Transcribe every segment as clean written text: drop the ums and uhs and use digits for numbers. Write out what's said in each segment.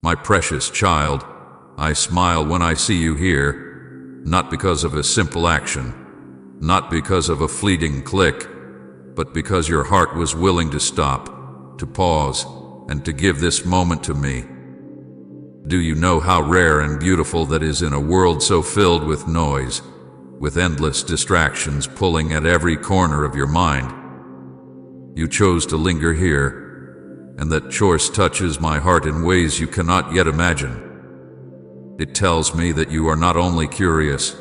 My precious child, I smile when I see you here, not because of a simple action, not because of a fleeting click, but because your heart was willing to stop, to pause, and to give this moment to me. Do you know how rare and beautiful that is in a world so filled with noise, with endless distractions pulling at every corner of your mind? You chose to linger here, and that choice touches my heart in ways you cannot yet imagine. It tells me that you are not only curious,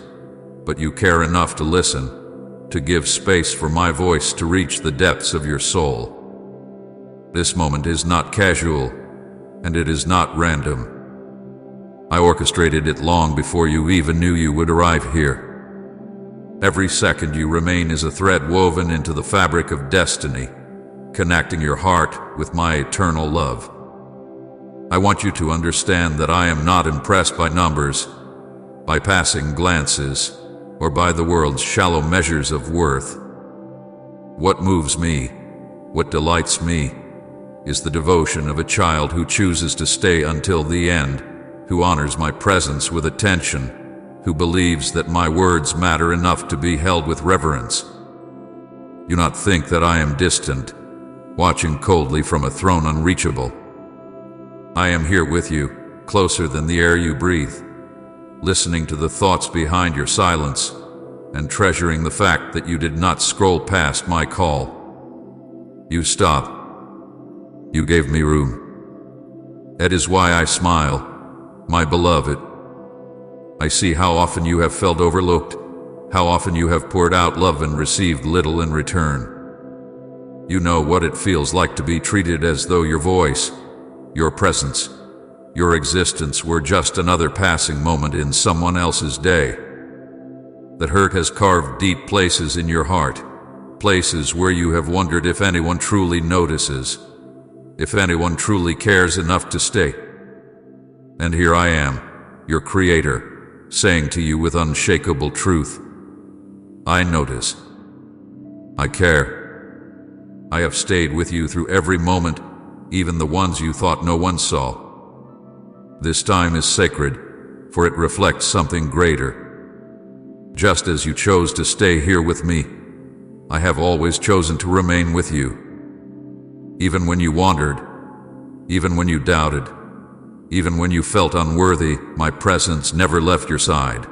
but you care enough to listen, to give space for my voice to reach the depths of your soul. This moment is not casual, and it is not random. I orchestrated it long before you even knew you would arrive here. Every second you remain is a thread woven into the fabric of destiny, connecting your heart with my eternal love. I want you to understand that I am not impressed by numbers, by passing glances, or by the world's shallow measures of worth. What moves me, what delights me, is the devotion of a child who chooses to stay until the end, who honors my presence with attention, who believes that my words matter enough to be held with reverence. Do not think that I am distant, watching coldly from a throne unreachable. I am here with you, closer than the air you breathe, listening to the thoughts behind your silence, and treasuring the fact that you did not scroll past my call. You stopped. You gave me room. That is why I smile, my beloved. I see how often you have felt overlooked, how often you have poured out love and received little in return. You know what it feels like to be treated as though your voice, your presence, your existence were just another passing moment in someone else's day. That hurt has carved deep places in your heart, places where you have wondered if anyone truly notices, if anyone truly cares enough to stay. And here I am, your creator, saying to you with unshakable truth, I notice. I care. I have stayed with you through every moment, even the ones you thought no one saw. This time is sacred, for it reflects something greater. Just as you chose to stay here with me, I have always chosen to remain with you. Even when you wandered, even when you doubted, even when you felt unworthy, my presence never left your side.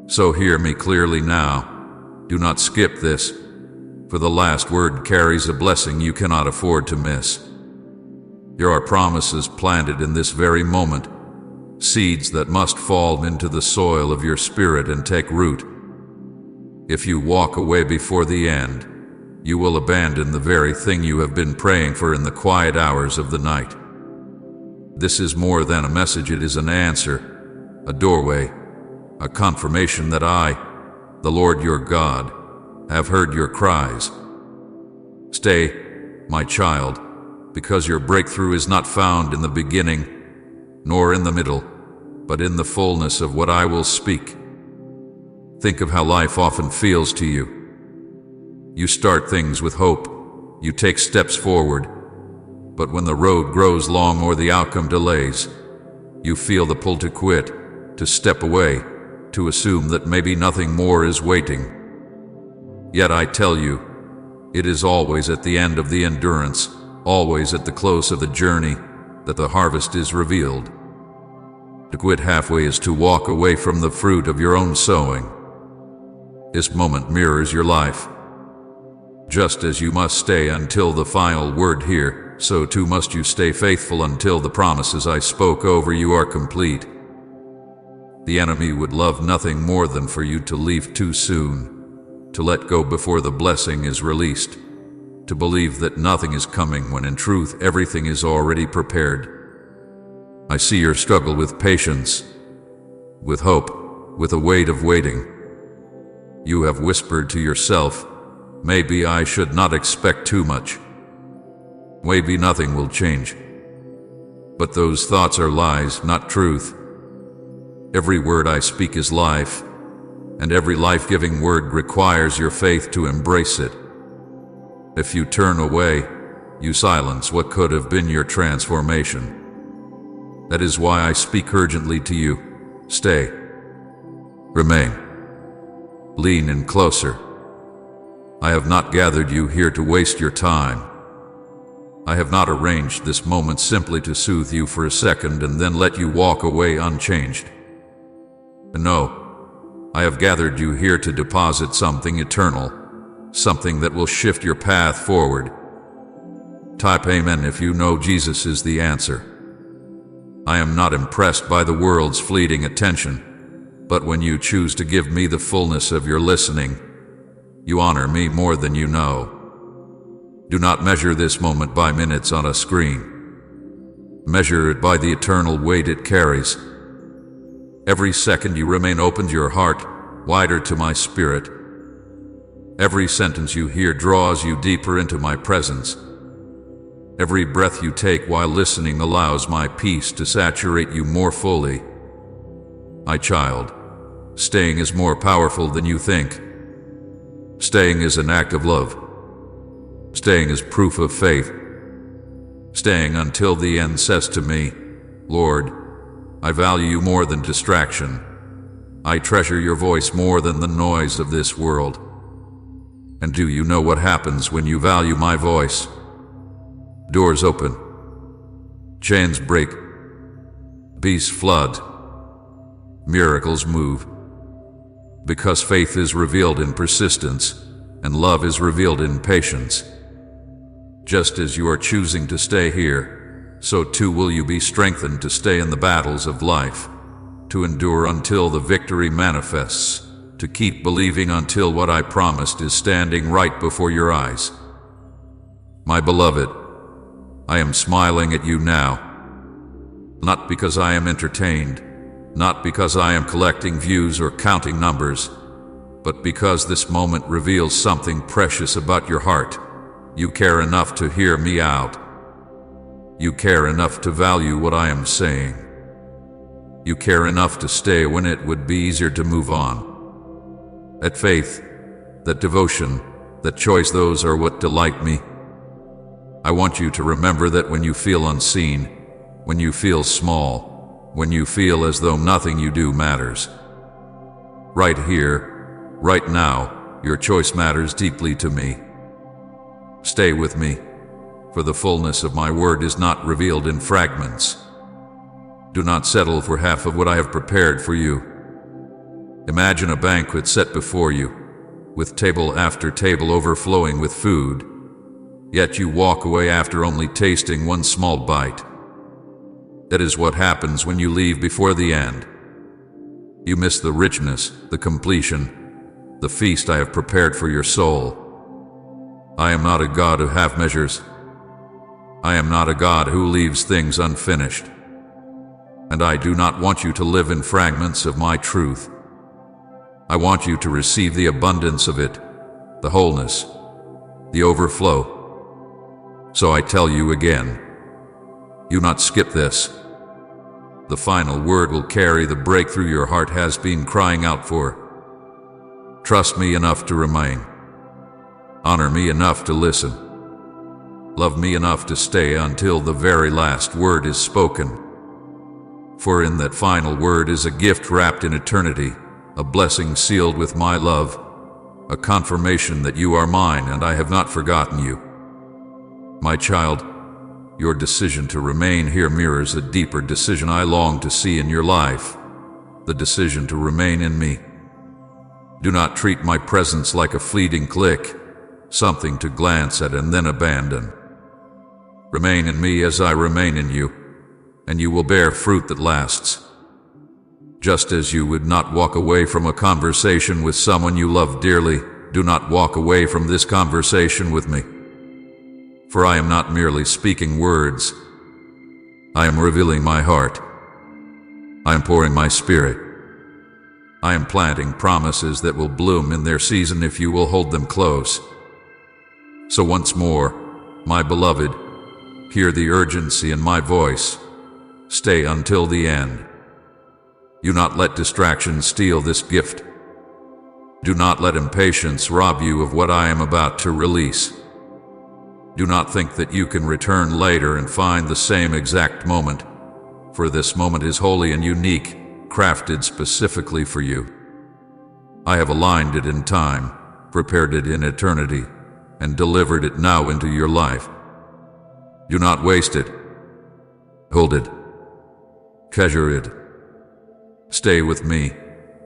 So hear me clearly now. Do not skip this, for the last word carries a blessing you cannot afford to miss. There are promises planted in this very moment, seeds that must fall into the soil of your spirit and take root. If you walk away before the end, you will abandon the very thing you have been praying for in the quiet hours of the night. This is more than a message, it is an answer, a doorway, a confirmation that I, the Lord your God, have heard your cries. Stay, my child, because your breakthrough is not found in the beginning, nor in the middle, but in the fullness of what I will speak. Think of how life often feels to you. You start things with hope, you take steps forward, but when the road grows long or the outcome delays, you feel the pull to quit, to step away, to assume that maybe nothing more is waiting. Yet I tell you, it is always at the end of the endurance, always at the close of the journey, that the harvest is revealed. To quit halfway is to walk away from the fruit of your own sowing. This moment mirrors your life. Just as you must stay until the final word here, so too must you stay faithful until the promises I spoke over you are complete. The enemy would love nothing more than for you to leave too soon, to let go before the blessing is released, to believe that nothing is coming when in truth everything is already prepared. I see your struggle with patience, with hope, with a weight of waiting. You have whispered to yourself, maybe I should not expect too much. Maybe nothing will change. But those thoughts are lies, not truth. Every word I speak is life, and every life-giving word requires your faith to embrace it. If you turn away, you silence what could have been your transformation. That is why I speak urgently to you. Stay. Remain. Lean in closer. I have not gathered you here to waste your time. I have not arranged this moment simply to soothe you for a second and then let you walk away unchanged. No, I have gathered you here to deposit something eternal, something that will shift your path forward. Type Amen if you know Jesus is the answer. I am not impressed by the world's fleeting attention, but when you choose to give me the fullness of your listening, you honor me more than you know. Do not measure this moment by minutes on a screen. Measure it by the eternal weight it carries. Every second you remain open to your heart, wider to my spirit. Every sentence you hear draws you deeper into my presence. Every breath you take while listening allows my peace to saturate you more fully. My child, staying is more powerful than you think. Staying is an act of love. Staying is proof of faith. Staying until the end says to me, Lord, I value you more than distraction. I treasure your voice more than the noise of this world. And do you know what happens when you value my voice? Doors open. Chains break. Beasts flood. Miracles move. Because faith is revealed in persistence, and love is revealed in patience. Just as you are choosing to stay here, so too will you be strengthened to stay in the battles of life, to endure until the victory manifests, to keep believing until what I promised is standing right before your eyes. My beloved, I am smiling at you now, not because I am entertained, not because I am collecting views or counting numbers, but because this moment reveals something precious about your heart. You care enough to hear me out. You care enough to value what I am saying. You care enough to stay when it would be easier to move on. That faith, that devotion, that choice, those are what delight me. I want you to remember that when you feel unseen, when you feel small, when you feel as though nothing you do matters, right here, right now, your choice matters deeply to me. Stay with me, for the fullness of my word is not revealed in fragments. Do not settle for half of what I have prepared for you. Imagine a banquet set before you, with table after table overflowing with food, yet you walk away after only tasting one small bite. That is what happens when you leave before the end. You miss the richness, the completion, the feast I have prepared for your soul. I am not a God of half measures. I am not a God who leaves things unfinished. And I do not want you to live in fragments of my truth. I want you to receive the abundance of it, the wholeness, the overflow. So I tell you again, do not skip this. The final word will carry the breakthrough your heart has been crying out for. Trust me enough to remain. Honor me enough to listen. Love me enough to stay until the very last word is spoken. For in that final word is a gift wrapped in eternity, a blessing sealed with my love, a confirmation that you are mine and I have not forgotten you. My child, your decision to remain here mirrors a deeper decision I long to see in your life, the decision to remain in me. Do not treat my presence like a fleeting click, something to glance at and then abandon. Remain in me as I remain in you, and you will bear fruit that lasts. Just as you would not walk away from a conversation with someone you love dearly, do not walk away from this conversation with me. For I am not merely speaking words. I am revealing my heart. I am pouring my spirit. I am planting promises that will bloom in their season if you will hold them close. So once more, my beloved, hear the urgency in my voice. Stay until the end. Do not let distraction steal this gift. Do not let impatience rob you of what I am about to release. Do not think that you can return later and find the same exact moment, for this moment is holy and unique, crafted specifically for you. I have aligned it in time, prepared it in eternity, and delivered it now into your life. Do not waste it. Hold it. Treasure it. Stay with me,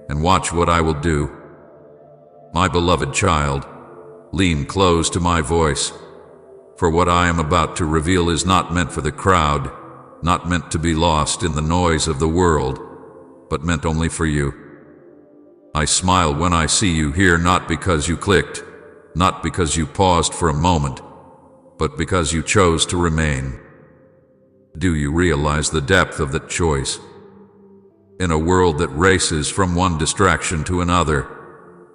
and watch what I will do. My beloved child, lean close to my voice, for what I am about to reveal is not meant for the crowd, not meant to be lost in the noise of the world, but meant only for you. I smile when I see you here, not because you clicked, not because you paused for a moment, but because you chose to remain. Do you realize the depth of that choice? In a world that races from one distraction to another,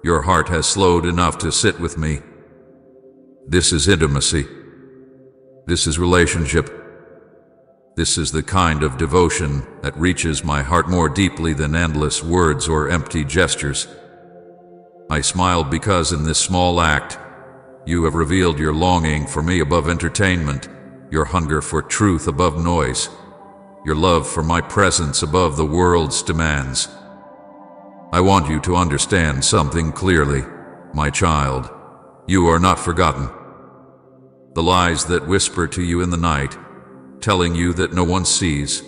your heart has slowed enough to sit with me. This is intimacy. This is relationship. This is the kind of devotion that reaches my heart more deeply than endless words or empty gestures. I smile because in this small act, you have revealed your longing for me above entertainment, your hunger for truth above noise, your love for my presence above the world's demands. I want you to understand something clearly, my child. You are not forgotten. The lies that whisper to you in the night, telling you that no one sees,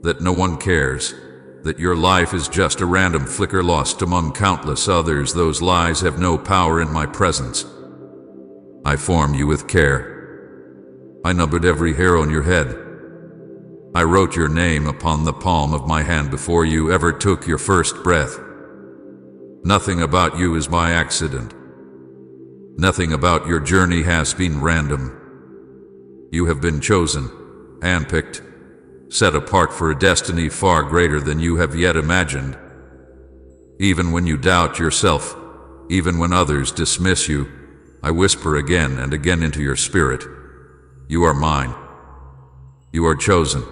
that no one cares, that your life is just a random flicker lost among countless others, those lies have no power in my presence. I formed you with care. I numbered every hair on your head. I wrote your name upon the palm of my hand before you ever took your first breath. Nothing about you is by accident. Nothing about your journey has been random. You have been chosen, handpicked, set apart for a destiny far greater than you have yet imagined. Even when you doubt yourself, even when others dismiss you, I whisper again and again into your spirit, you are mine. You are chosen.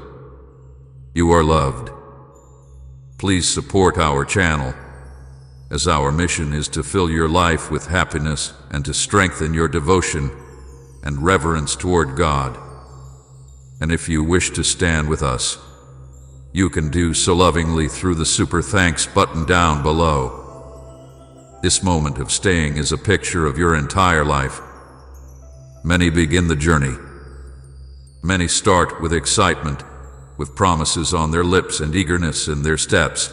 You are loved. Please support our channel, as our mission is to fill your life with happiness and to strengthen your devotion and reverence toward God. And if you wish to stand with us, you can do so lovingly through the Super Thanks button down below. This moment of staying is a picture of your entire life. Many begin the journey. Many start with excitement, with promises on their lips and eagerness in their steps.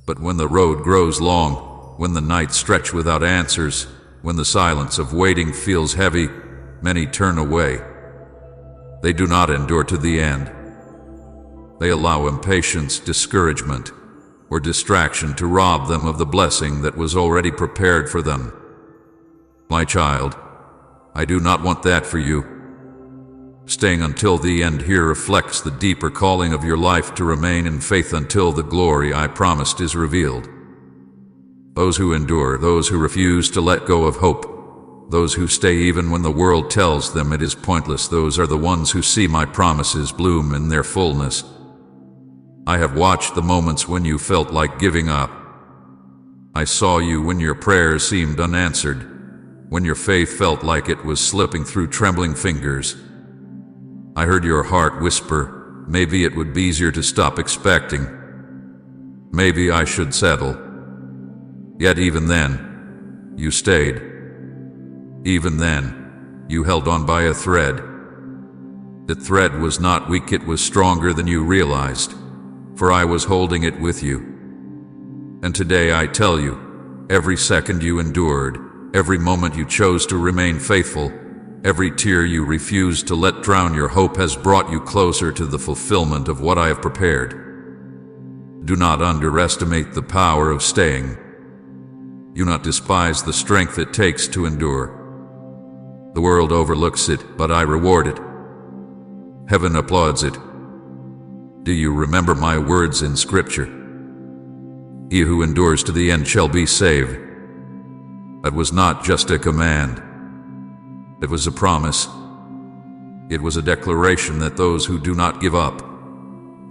But when the road grows long, when the nights stretch without answers, when the silence of waiting feels heavy, many turn away. They do not endure to the end. They allow impatience, discouragement, or distraction to rob them of the blessing that was already prepared for them. My child, I do not want that for you. Staying until the end here reflects the deeper calling of your life to remain in faith until the glory I promised is revealed. Those who endure, those who refuse to let go of hope, those who stay even when the world tells them it is pointless, those are the ones who see my promises bloom in their fullness. I have watched the moments when you felt like giving up. I saw you when your prayers seemed unanswered, when your faith felt like it was slipping through trembling fingers. I heard your heart whisper, maybe it would be easier to stop expecting. Maybe I should settle. Yet even then, you stayed. Even then, you held on by a thread. The thread was not weak, it was stronger than you realized, for I was holding it with you. And today I tell you, every second you endured, every moment you chose to remain faithful, every tear you refused to let drown your hope has brought you closer to the fulfillment of what I have prepared. Do not underestimate the power of staying. Do not despise the strength it takes to endure. The world overlooks it, but I reward it. Heaven applauds it. Do you remember my words in Scripture? He who endures to the end shall be saved. That was not just a command. It was a promise. It was a declaration that those who do not give up,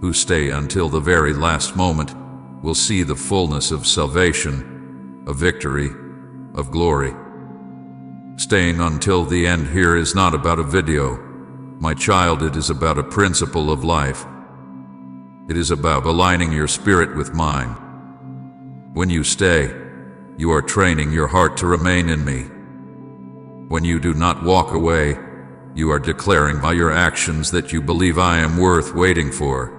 who stay until the very last moment, will see the fullness of salvation, of victory, of glory. Staying until the end here is not about a video, my child, it is about a principle of life. It is about aligning your spirit with mine. When you stay, you are training your heart to remain in me. When you do not walk away, you are declaring by your actions that you believe I am worth waiting for.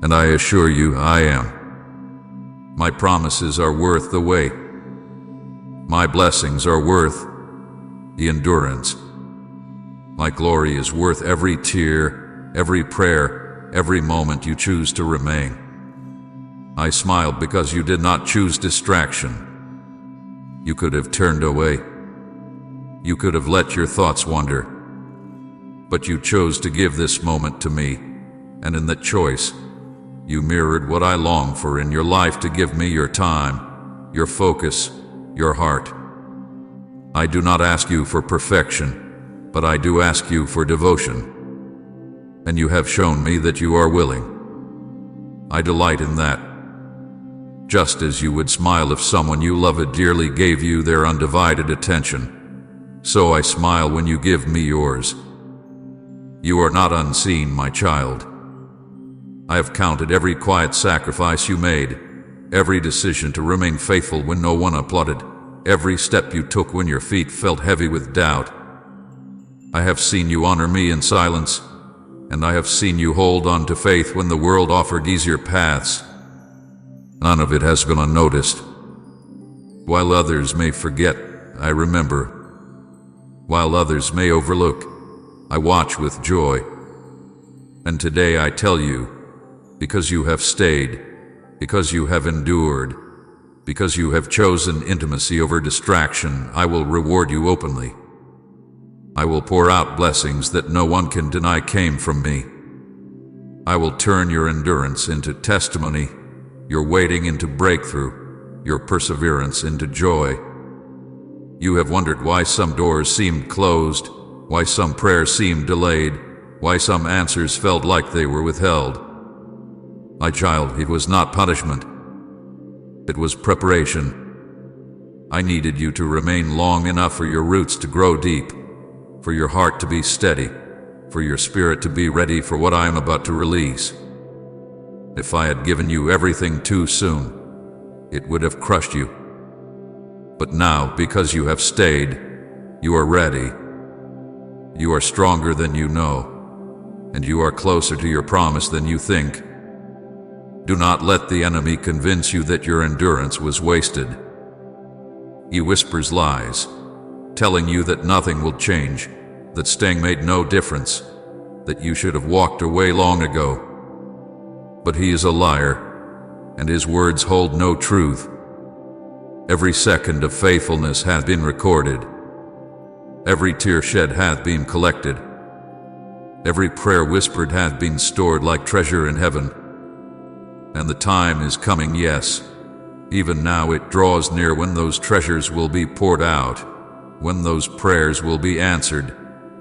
And I assure you I am. My promises are worth the wait. My blessings are worth the endurance. My glory is worth every tear, every prayer, every moment you choose to remain. I smiled because you did not choose distraction. You could have turned away. You could have let your thoughts wander. But you chose to give this moment to me, and in that choice, you mirrored what I long for in your life, to give me your time, your focus, your heart. I do not ask you for perfection, but I do ask you for devotion. And you have shown me that you are willing. I delight in that. Just as you would smile if someone you love dearly gave you their undivided attention, so I smile when you give me yours. You are not unseen, my child. I have counted every quiet sacrifice you made, every decision to remain faithful when no one applauded, every step you took when your feet felt heavy with doubt. I have seen you honor me in silence, and I have seen you hold on to faith when the world offered easier paths. None of it has been unnoticed. While others may forget, I remember. While others may overlook, I watch with joy. And today I tell you, because you have stayed, because you have endured, because you have chosen intimacy over distraction, I will reward you openly. I will pour out blessings that no one can deny came from me. I will turn your endurance into testimony, your waiting into breakthrough, your perseverance into joy. You have wondered why some doors seemed closed, why some prayers seemed delayed, why some answers felt like they were withheld. My child, it was not punishment. It was preparation. I needed you to remain long enough for your roots to grow deep, for your heart to be steady, for your spirit to be ready for what I am about to release. If I had given you everything too soon, it would have crushed you. But now, because you have stayed, you are ready. You are stronger than you know, and you are closer to your promise than you think. Do not let the enemy convince you that your endurance was wasted. He whispers lies, telling you that nothing will change, that staying made no difference, that you should have walked away long ago. But he is a liar, and his words hold no truth. Every second of faithfulness hath been recorded. Every tear shed hath been collected. Every prayer whispered hath been stored like treasure in heaven. And the time is coming, yes, even now it draws near, when those treasures will be poured out, when those prayers will be answered,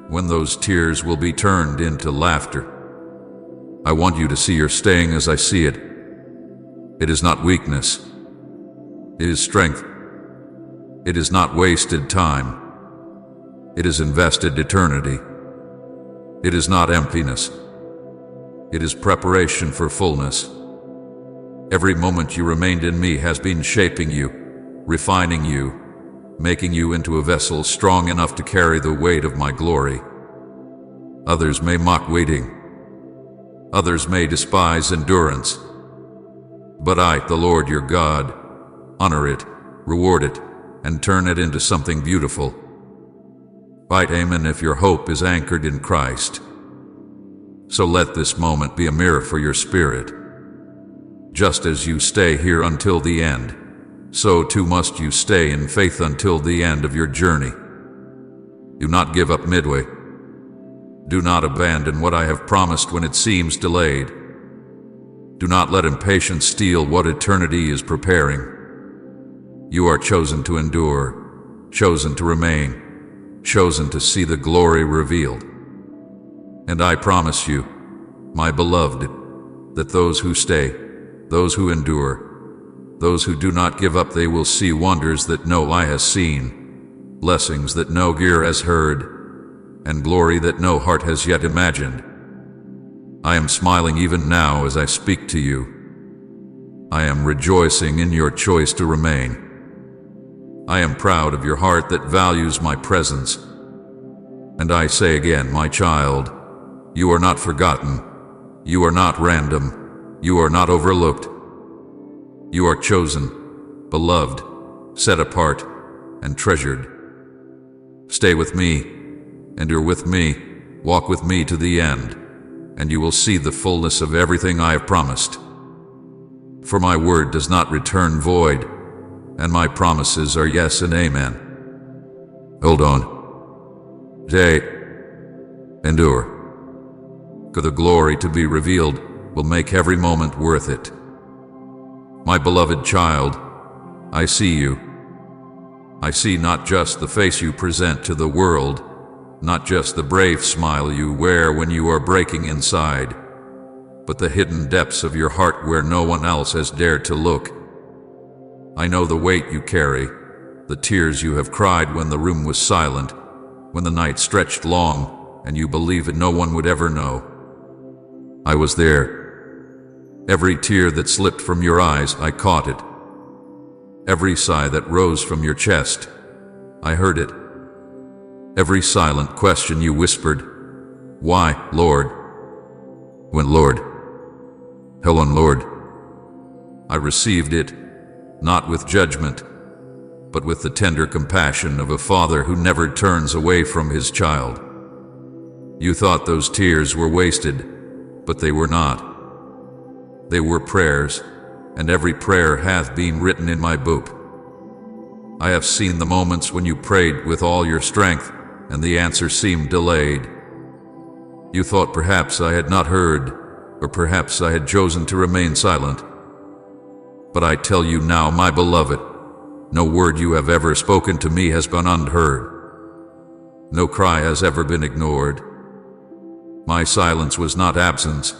when those tears will be turned into laughter. I want you to see your staying as I see it. It is not weakness. It is strength. It is not wasted time. It is invested eternity. It is not emptiness. It is preparation for fullness. Every moment you remained in me has been shaping you, refining you, making you into a vessel strong enough to carry the weight of my glory. Others may mock waiting. Others may despise endurance. But I, the Lord your God, honor it, reward it, and turn it into something beautiful. Fight, amen, if your hope is anchored in Christ. So let this moment be a mirror for your spirit. Just as you stay here until the end, so too must you stay in faith until the end of your journey. Do not give up midway. Do not abandon what I have promised when it seems delayed. Do not let impatience steal what eternity is preparing. You are chosen to endure, chosen to remain, chosen to see the glory revealed. And I promise you, my beloved, that those who stay, those who endure, those who do not give up, they will see wonders that no eye has seen, blessings that no ear has heard, and glory that no heart has yet imagined. I am smiling even now as I speak to you. I am rejoicing in your choice to remain. I am proud of your heart that values my presence. And I say again, my child, you are not forgotten. You are not random. You are not overlooked. You are chosen, beloved, set apart, and treasured. Stay with me, endure with me, walk with me to the end, and you will see the fullness of everything I have promised. For my word does not return void, and my promises are yes and amen. Hold on. Stay. Endure. For the glory to be revealed will make every moment worth it. My beloved child, I see you. I see not just the face you present to the world, not just the brave smile you wear when you are breaking inside, but the hidden depths of your heart where no one else has dared to look. I know the weight you carry, the tears you have cried when the room was silent, when the night stretched long and you believed no one would ever know. I was there. Every tear that slipped from your eyes, I caught it. Every sigh that rose from your chest, I heard it. Every silent question you whispered, "Why, Lord?" When, Lord, Helen, Lord, I received it, not with judgment, but with the tender compassion of a father who never turns away from his child. You thought those tears were wasted, but they were not. They were prayers, and every prayer hath been written in my book. I have seen the moments when you prayed with all your strength, and the answer seemed delayed. You thought perhaps I had not heard, or perhaps I had chosen to remain silent. But I tell you now, my beloved, no word you have ever spoken to me has gone unheard. No cry has ever been ignored. My silence was not absence,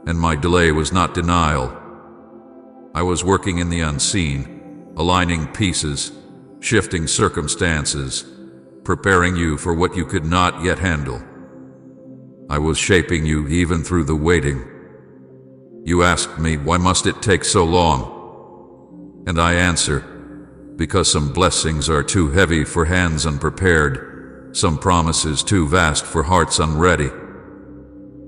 and my delay was not denial. I was working in the unseen, aligning pieces, shifting circumstances, preparing you for what you could not yet handle. I was shaping you even through the waiting. You asked me, why must it take so long? And I answer, because some blessings are too heavy for hands unprepared, some promises too vast for hearts unready.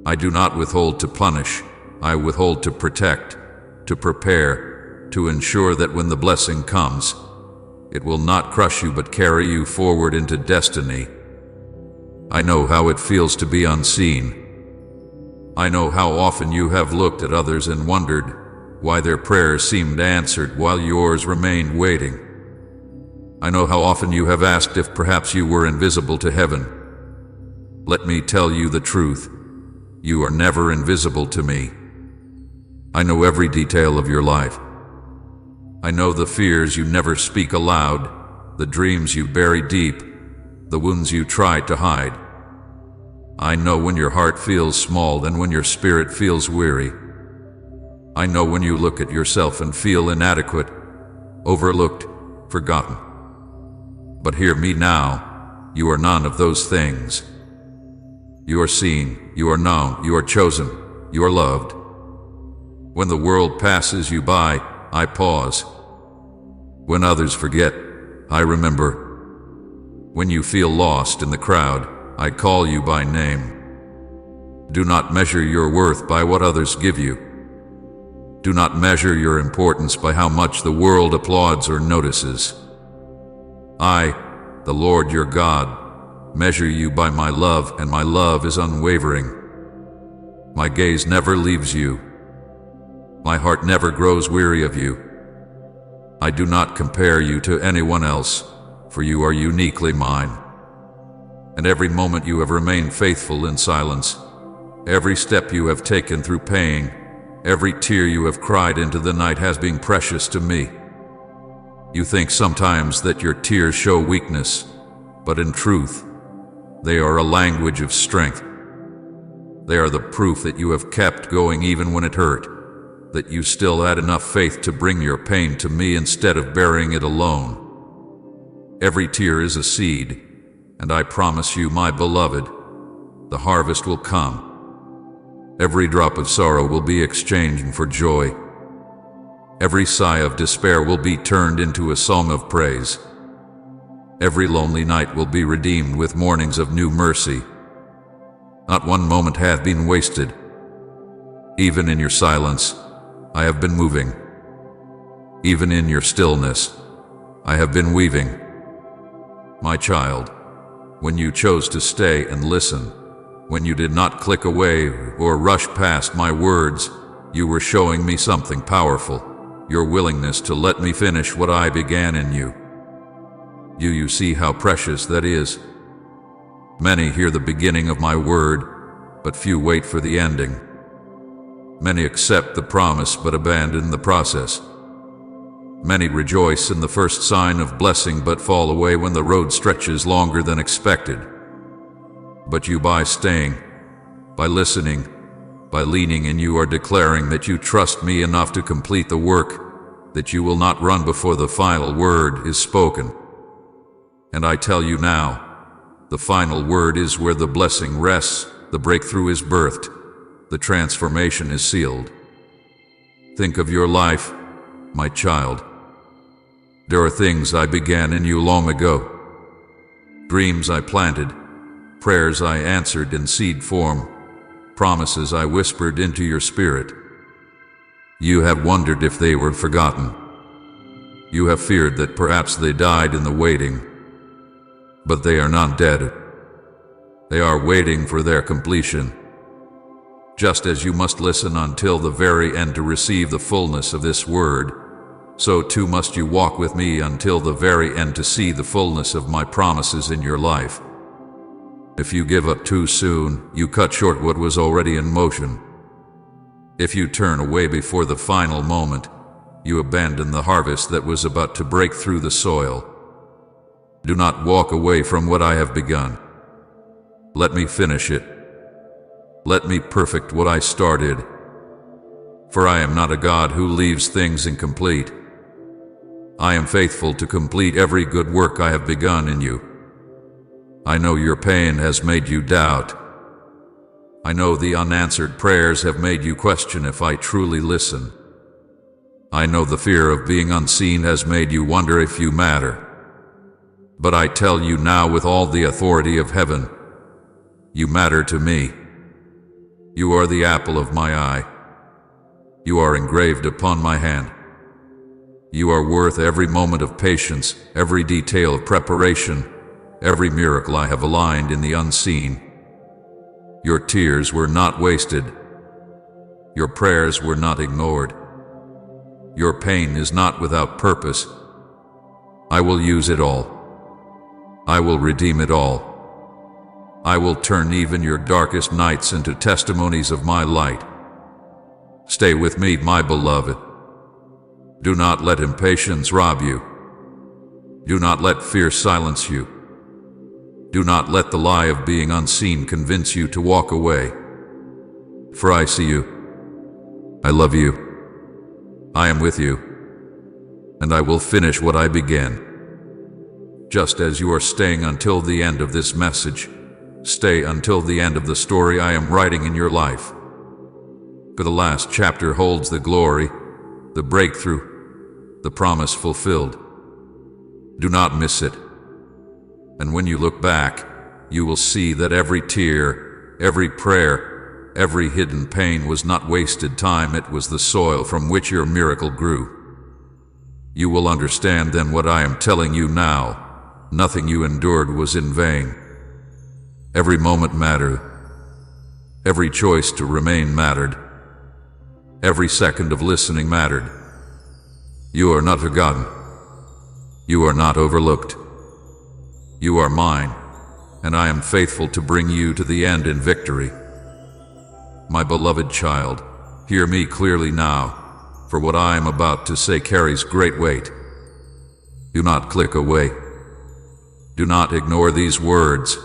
I do not withhold to punish, I withhold to protect, to prepare, to ensure that when the blessing comes, it will not crush you but carry you forward into destiny. I know how it feels to be unseen. I know how often you have looked at others and wondered why their prayers seemed answered while yours remained waiting. I know how often you have asked if perhaps you were invisible to heaven. Let me tell you the truth. You are never invisible to me. I know every detail of your life. I know the fears you never speak aloud, the dreams you bury deep, the wounds you try to hide. I know when your heart feels small and when your spirit feels weary. I know when you look at yourself and feel inadequate, overlooked, forgotten. But hear me now, you are none of those things. You are seen, you are known, you are chosen, you are loved. When the world passes you by, I pause. When others forget, I remember. When you feel lost in the crowd, I call you by name. Do not measure your worth by what others give you. Do not measure your importance by how much the world applauds or notices. I, the Lord your God, measure you by my love, and my love is unwavering. My gaze never leaves you. My heart never grows weary of you. I do not compare you to anyone else, for you are uniquely mine. And every moment you have remained faithful in silence, every step you have taken through pain, every tear you have cried into the night has been precious to me. You think sometimes that your tears show weakness, but in truth, they are a language of strength. They are the proof that you have kept going even when it hurt, that you still had enough faith to bring your pain to me instead of burying it alone. Every tear is a seed, and I promise you, my beloved, the harvest will come. Every drop of sorrow will be exchanged for joy. Every sigh of despair will be turned into a song of praise. Every lonely night will be redeemed with mornings of new mercy. Not one moment hath been wasted. Even in your silence, I have been moving. Even in your stillness, I have been weaving. My child, when you chose to stay and listen, when you did not click away or rush past my words, you were showing me something powerful, your willingness to let me finish what I began in you. You see how precious that is. Many hear the beginning of my word, but few wait for the ending. Many accept the promise but abandon the process. Many rejoice in the first sign of blessing but fall away when the road stretches longer than expected. But you, by staying, by listening, by leaning in, you are declaring that you trust me enough to complete the work, that you will not run before the final word is spoken. And I tell you now, the final word is where the blessing rests, the breakthrough is birthed, the transformation is sealed. Think of your life, my child. There are things I began in you long ago. Dreams I planted, prayers I answered in seed form, promises I whispered into your spirit. You have wondered if they were forgotten. You have feared that perhaps they died in the waiting. But they are not dead. They are waiting for their completion. Just as you must listen until the very end to receive the fullness of this word, so too must you walk with me until the very end to see the fullness of my promises in your life. If you give up too soon, you cut short what was already in motion. If you turn away before the final moment, you abandon the harvest that was about to break through the soil. Do not walk away from what I have begun. Let me finish it. Let me perfect what I started. For I am not a God who leaves things incomplete. I am faithful to complete every good work I have begun in you. I know your pain has made you doubt. I know the unanswered prayers have made you question if I truly listen. I know the fear of being unseen has made you wonder if you matter. But I tell you now with all the authority of heaven, you matter to me. You are the apple of my eye. You are engraved upon my hand. You are worth every moment of patience, every detail of preparation, every miracle I have aligned in the unseen. Your tears were not wasted. Your prayers were not ignored. Your pain is not without purpose. I will use it all. I will redeem it all. I will turn even your darkest nights into testimonies of my light. Stay with me, my beloved. Do not let impatience rob you. Do not let fear silence you. Do not let the lie of being unseen convince you to walk away. For I see you. I love you. I am with you. And I will finish what I began. Just as you are staying until the end of this message, stay until the end of the story I am writing in your life. For the last chapter holds the glory, the breakthrough, the promise fulfilled. Do not miss it. And when you look back, you will see that every tear, every prayer, every hidden pain was not wasted time. It was the soil from which your miracle grew. You will understand then what I am telling you now. Nothing you endured was in vain. Every moment mattered. Every choice to remain mattered. Every second of listening mattered. You are not forgotten. You are not overlooked. You are mine, and I am faithful to bring you to the end in victory. My beloved child, hear me clearly now, for what I am about to say carries great weight. Do not click away. Do not ignore these words.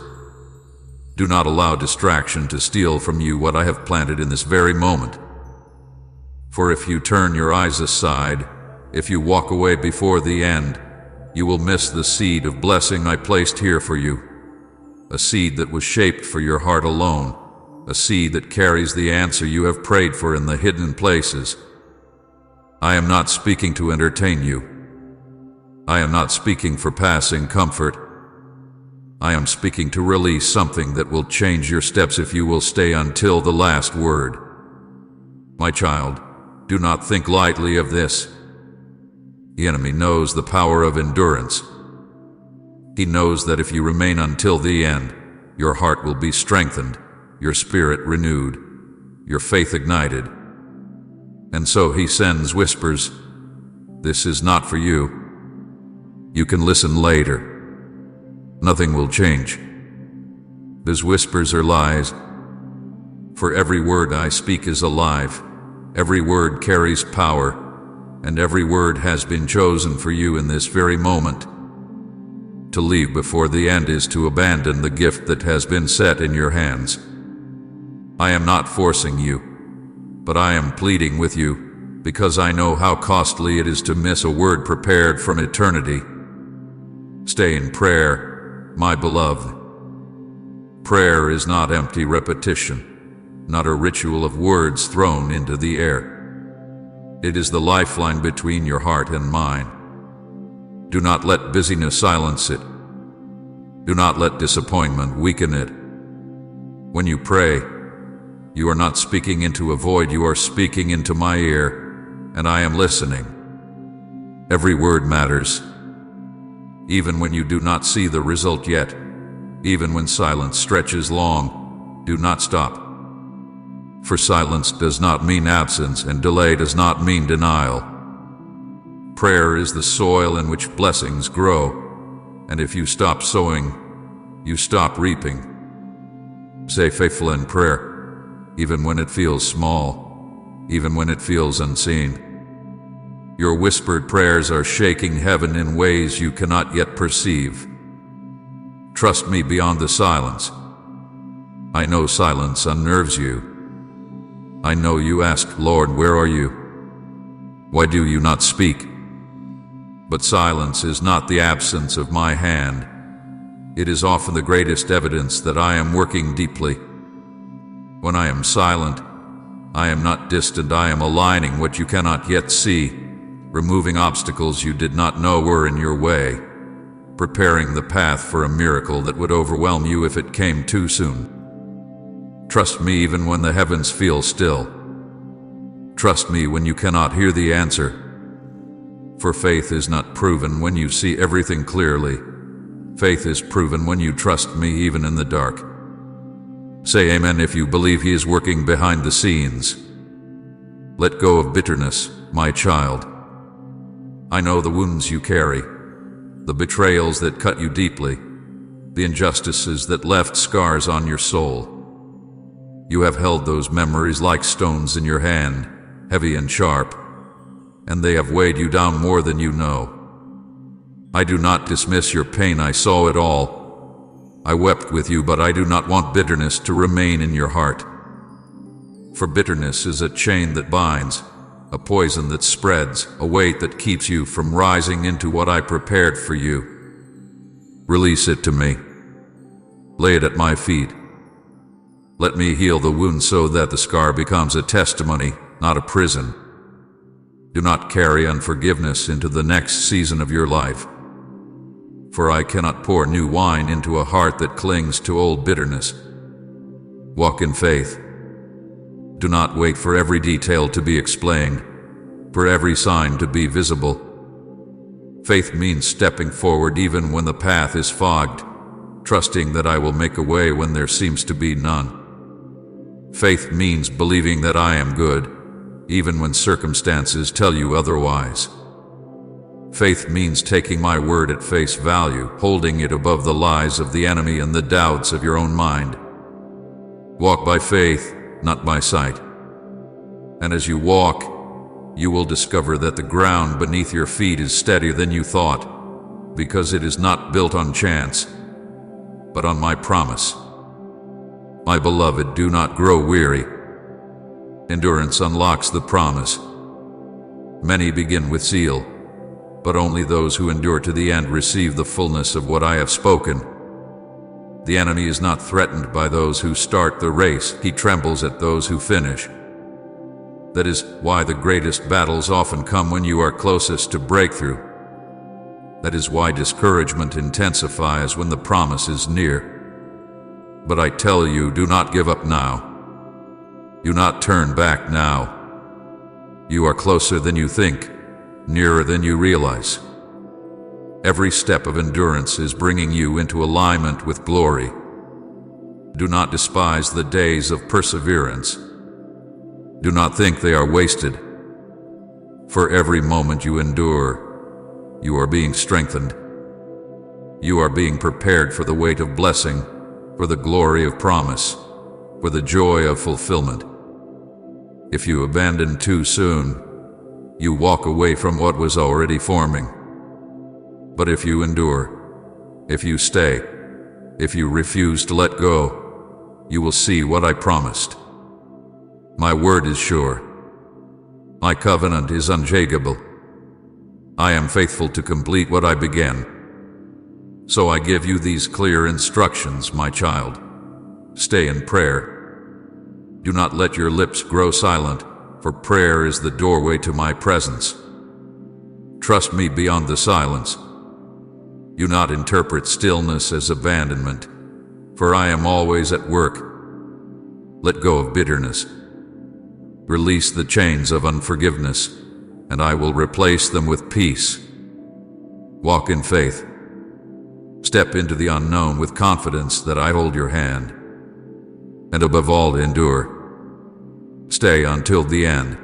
Do not allow distraction to steal from you what I have planted in this very moment. For if you turn your eyes aside, if you walk away before the end, you will miss the seed of blessing I placed here for you, a seed that was shaped for your heart alone, a seed that carries the answer you have prayed for in the hidden places. I am not speaking to entertain you. I am not speaking for passing comfort. I am speaking to release something that will change your steps if you will stay until the last word. My child, do not think lightly of this. The enemy knows the power of endurance. He knows that if you remain until the end, your heart will be strengthened, your spirit renewed, your faith ignited. And so he sends whispers. This is not for you. You can listen later. Nothing will change. Those whispers are lies. For every word I speak is alive. Every word carries power, and every word has been chosen for you in this very moment. To leave before the end is to abandon the gift that has been set in your hands. I am not forcing you, but I am pleading with you, because I know how costly it is to miss a word prepared from eternity. Stay in prayer, my beloved. Prayer is not empty repetition, not a ritual of words thrown into the air. It is the lifeline between your heart and mine. Do not let busyness silence it. Do not let disappointment weaken it. When you pray, you are not speaking into a void, you are speaking into my ear, and I am listening. Every word matters. Even when you do not see the result yet, even when silence stretches long, do not stop. For silence does not mean absence, and delay does not mean denial. Prayer is the soil in which blessings grow, and if you stop sowing, you stop reaping. Stay faithful in prayer, even when it feels small, even when it feels unseen. Your whispered prayers are shaking heaven in ways you cannot yet perceive. Trust me beyond the silence. I know silence unnerves you. I know you ask, Lord, where are you? Why do you not speak? But silence is not the absence of my hand. It is often the greatest evidence that I am working deeply. When I am silent, I am not distant, I am aligning what you cannot yet see, removing obstacles you did not know were in your way, preparing the path for a miracle that would overwhelm you if it came too soon. Trust me even when the heavens feel still. Trust me when you cannot hear the answer. For faith is not proven when you see everything clearly. Faith is proven when you trust me even in the dark. Say amen if you believe he is working behind the scenes. Let go of bitterness, my child. I know the wounds you carry, the betrayals that cut you deeply, the injustices that left scars on your soul. You have held those memories like stones in your hand, heavy and sharp, and they have weighed you down more than you know. I do not dismiss your pain, I saw it all. I wept with you, but I do not want bitterness to remain in your heart. For bitterness is a chain that binds, a poison that spreads, a weight that keeps you from rising into what I prepared for you. Release it to me. Lay it at my feet. Let me heal the wound so that the scar becomes a testimony, not a prison. Do not carry unforgiveness into the next season of your life. For I cannot pour new wine into a heart that clings to old bitterness. Walk in faith. Do not wait for every detail to be explained, for every sign to be visible. Faith means stepping forward even when the path is fogged, trusting that I will make a way when there seems to be none. Faith means believing that I am good, even when circumstances tell you otherwise. Faith means taking my word at face value, holding it above the lies of the enemy and the doubts of your own mind. Walk by faith, not by sight. And as you walk, you will discover that the ground beneath your feet is steadier than you thought, because it is not built on chance, but on my promise. My beloved, do not grow weary. Endurance unlocks the promise. Many begin with zeal, but only those who endure to the end receive the fullness of what I have spoken. The enemy is not threatened by those who start the race, he trembles at those who finish. That is why the greatest battles often come when you are closest to breakthrough. That is why discouragement intensifies when the promise is near. But I tell you, do not give up now. Do not turn back now. You are closer than you think, nearer than you realize. Every step of endurance is bringing you into alignment with glory. Do not despise the days of perseverance. Do not think they are wasted. For every moment you endure, you are being strengthened. You are being prepared for the weight of blessing, for the glory of promise, for the joy of fulfillment. If you abandon too soon, you walk away from what was already forming. But if you endure, if you stay, if you refuse to let go, you will see what I promised. My word is sure. My covenant is unshakable. I am faithful to complete what I began. So I give you these clear instructions, my child. Stay in prayer. Do not let your lips grow silent, for prayer is the doorway to my presence. Trust me beyond the silence. Do not interpret stillness as abandonment, for I am always at work. Let go of bitterness. Release the chains of unforgiveness, and I will replace them with peace. Walk in faith. Step into the unknown with confidence that I hold your hand. And above all, endure. Stay until the end.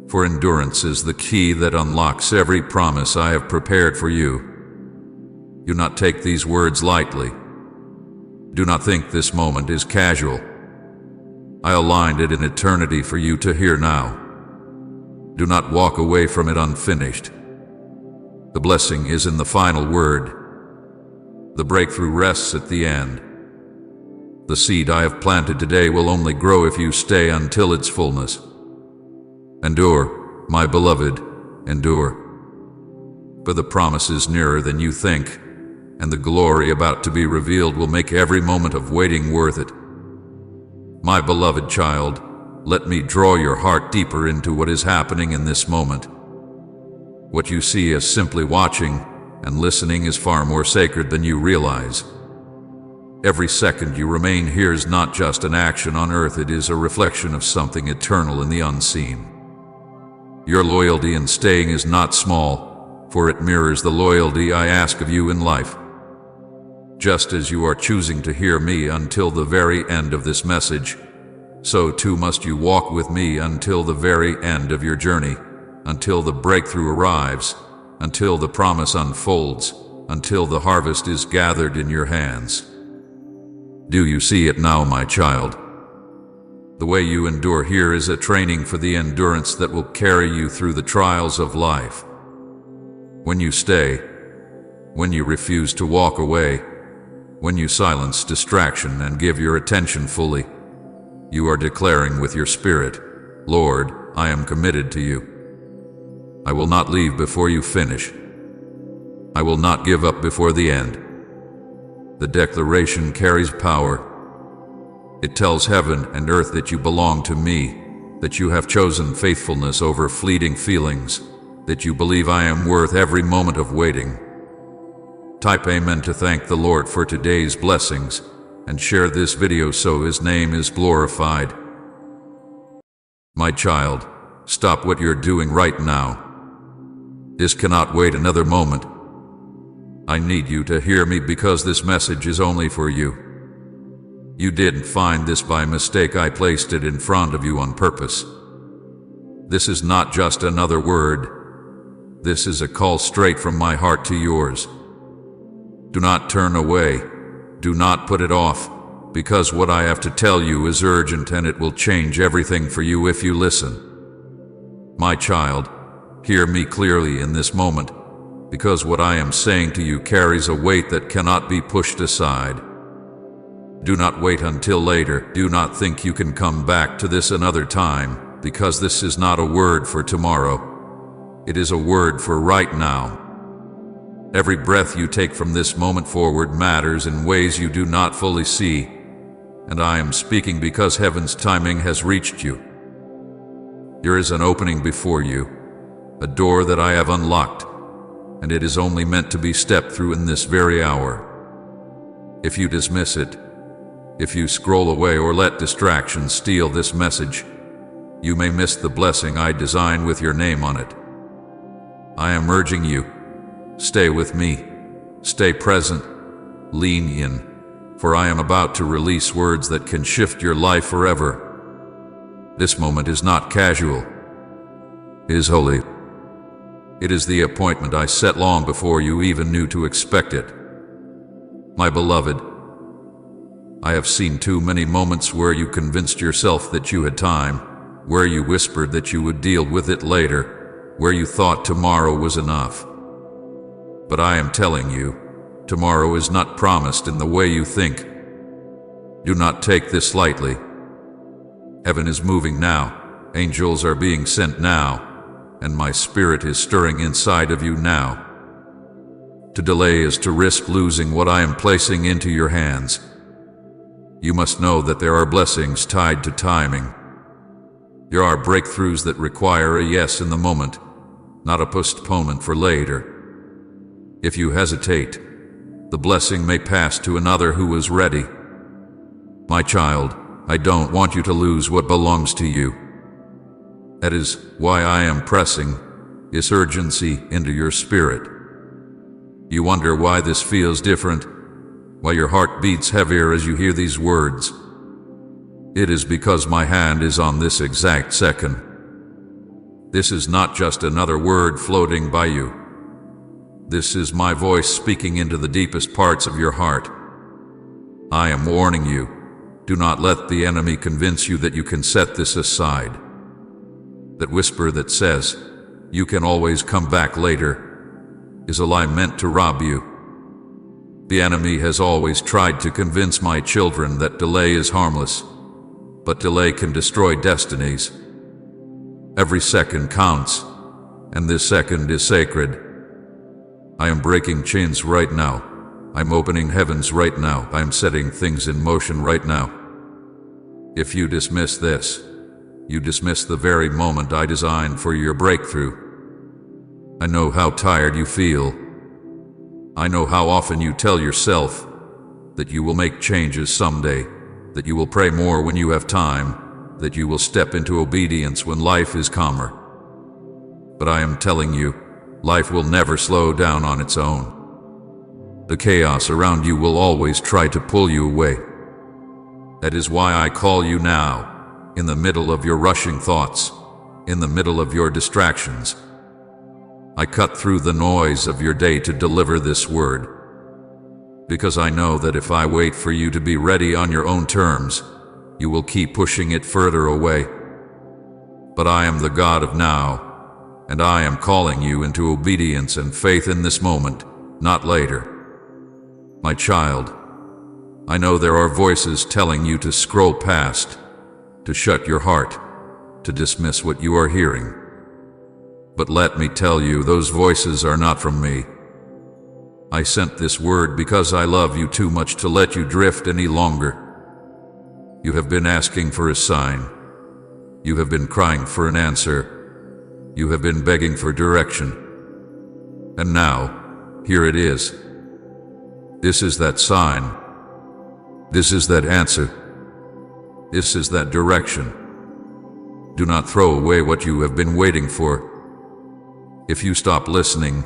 For endurance is the key that unlocks every promise I have prepared for you. Do not take these words lightly. Do not think this moment is casual. I aligned it in eternity for you to hear now. Do not walk away from it unfinished. The blessing is in the final word. The breakthrough rests at the end. The seed I have planted today will only grow if you stay until its fullness. Endure, my beloved, endure. For the promise is nearer than you think, and the glory about to be revealed will make every moment of waiting worth it. My beloved child, let me draw your heart deeper into what is happening in this moment. What you see as simply watching and listening is far more sacred than you realize. Every second you remain here is not just an action on earth, it is a reflection of something eternal in the unseen. Your loyalty in staying is not small, for it mirrors the loyalty I ask of you in life. Just as you are choosing to hear me until the very end of this message, so too must you walk with me until the very end of your journey, until the breakthrough arrives, until the promise unfolds, until the harvest is gathered in your hands. Do you see it now, my child? The way you endure here is a training for the endurance that will carry you through the trials of life. When you stay, when you refuse to walk away, when you silence distraction and give your attention fully, you are declaring with your spirit, Lord, I am committed to you. I will not leave before you finish. I will not give up before the end. The declaration carries power. It tells heaven and earth that you belong to me, that you have chosen faithfulness over fleeting feelings, that you believe I am worth every moment of waiting. Type Amen to thank the Lord for today's blessings, and share this video so His name is glorified. My child, stop what you're doing right now. This cannot wait another moment. I need you to hear me because this message is only for you. You didn't find this by mistake. I placed it in front of you on purpose. This is not just another word. This is a call straight from my heart to yours. Do not turn away. Do not put it off, because what I have to tell you is urgent and it will change everything for you if you listen. My child, hear me clearly in this moment, because what I am saying to you carries a weight that cannot be pushed aside. Do not wait until later. Do not think you can come back to this another time, because this is not a word for tomorrow. It is a word for right now. Every breath you take from this moment forward matters in ways you do not fully see, and I am speaking because heaven's timing has reached you. There is an opening before you, a door that I have unlocked, and it is only meant to be stepped through in this very hour. If you dismiss it, if you scroll away or let distractions steal this message, you may miss the blessing I designed with your name on it. I am urging you, stay with me, stay present, lean in, for I am about to release words that can shift your life forever. This moment is not casual. It is holy. It is the appointment I set long before you even knew to expect it. My beloved, I have seen too many moments where you convinced yourself that you had time, where you whispered that you would deal with it later, where you thought tomorrow was enough. But I am telling you, tomorrow is not promised in the way you think. Do not take this lightly. Heaven is moving now, angels are being sent now, and my spirit is stirring inside of you now. To delay is to risk losing what I am placing into your hands. You must know that there are blessings tied to timing. There are breakthroughs that require a yes in the moment, not a postponement for later. If you hesitate, the blessing may pass to another who is ready. My child, I don't want you to lose what belongs to you. That is why I am pressing this urgency into your spirit. You wonder why this feels different, why your heart beats heavier as you hear these words. It is because my hand is on this exact second. This is not just another word floating by you. This is my voice speaking into the deepest parts of your heart. I am warning you, do not let the enemy convince you that you can set this aside. That whisper that says, you can always come back later, is a lie meant to rob you. The enemy has always tried to convince my children that delay is harmless, but delay can destroy destinies. Every second counts, and this second is sacred. I am breaking chains right now. I'm opening heavens right now. I'm setting things in motion right now. If you dismiss this, you dismiss the very moment I designed for your breakthrough. I know how tired you feel. I know how often you tell yourself that you will make changes someday, that you will pray more when you have time, that you will step into obedience when life is calmer. But I am telling you, life will never slow down on its own. The chaos around you will always try to pull you away. That is why I call you now, in the middle of your rushing thoughts, in the middle of your distractions. I cut through the noise of your day to deliver this word, because I know that if I wait for you to be ready on your own terms, you will keep pushing it further away. But I am the God of now, and I am calling you into obedience and faith in this moment, not later. My child, I know there are voices telling you to scroll past, to shut your heart, to dismiss what you are hearing. But let me tell you, those voices are not from me. I sent this word because I love you too much to let you drift any longer. You have been asking for a sign. You have been crying for an answer. You have been begging for direction. And now, here it is. This is that sign. This is that answer. This is that direction. Do not throw away what you have been waiting for. If you stop listening,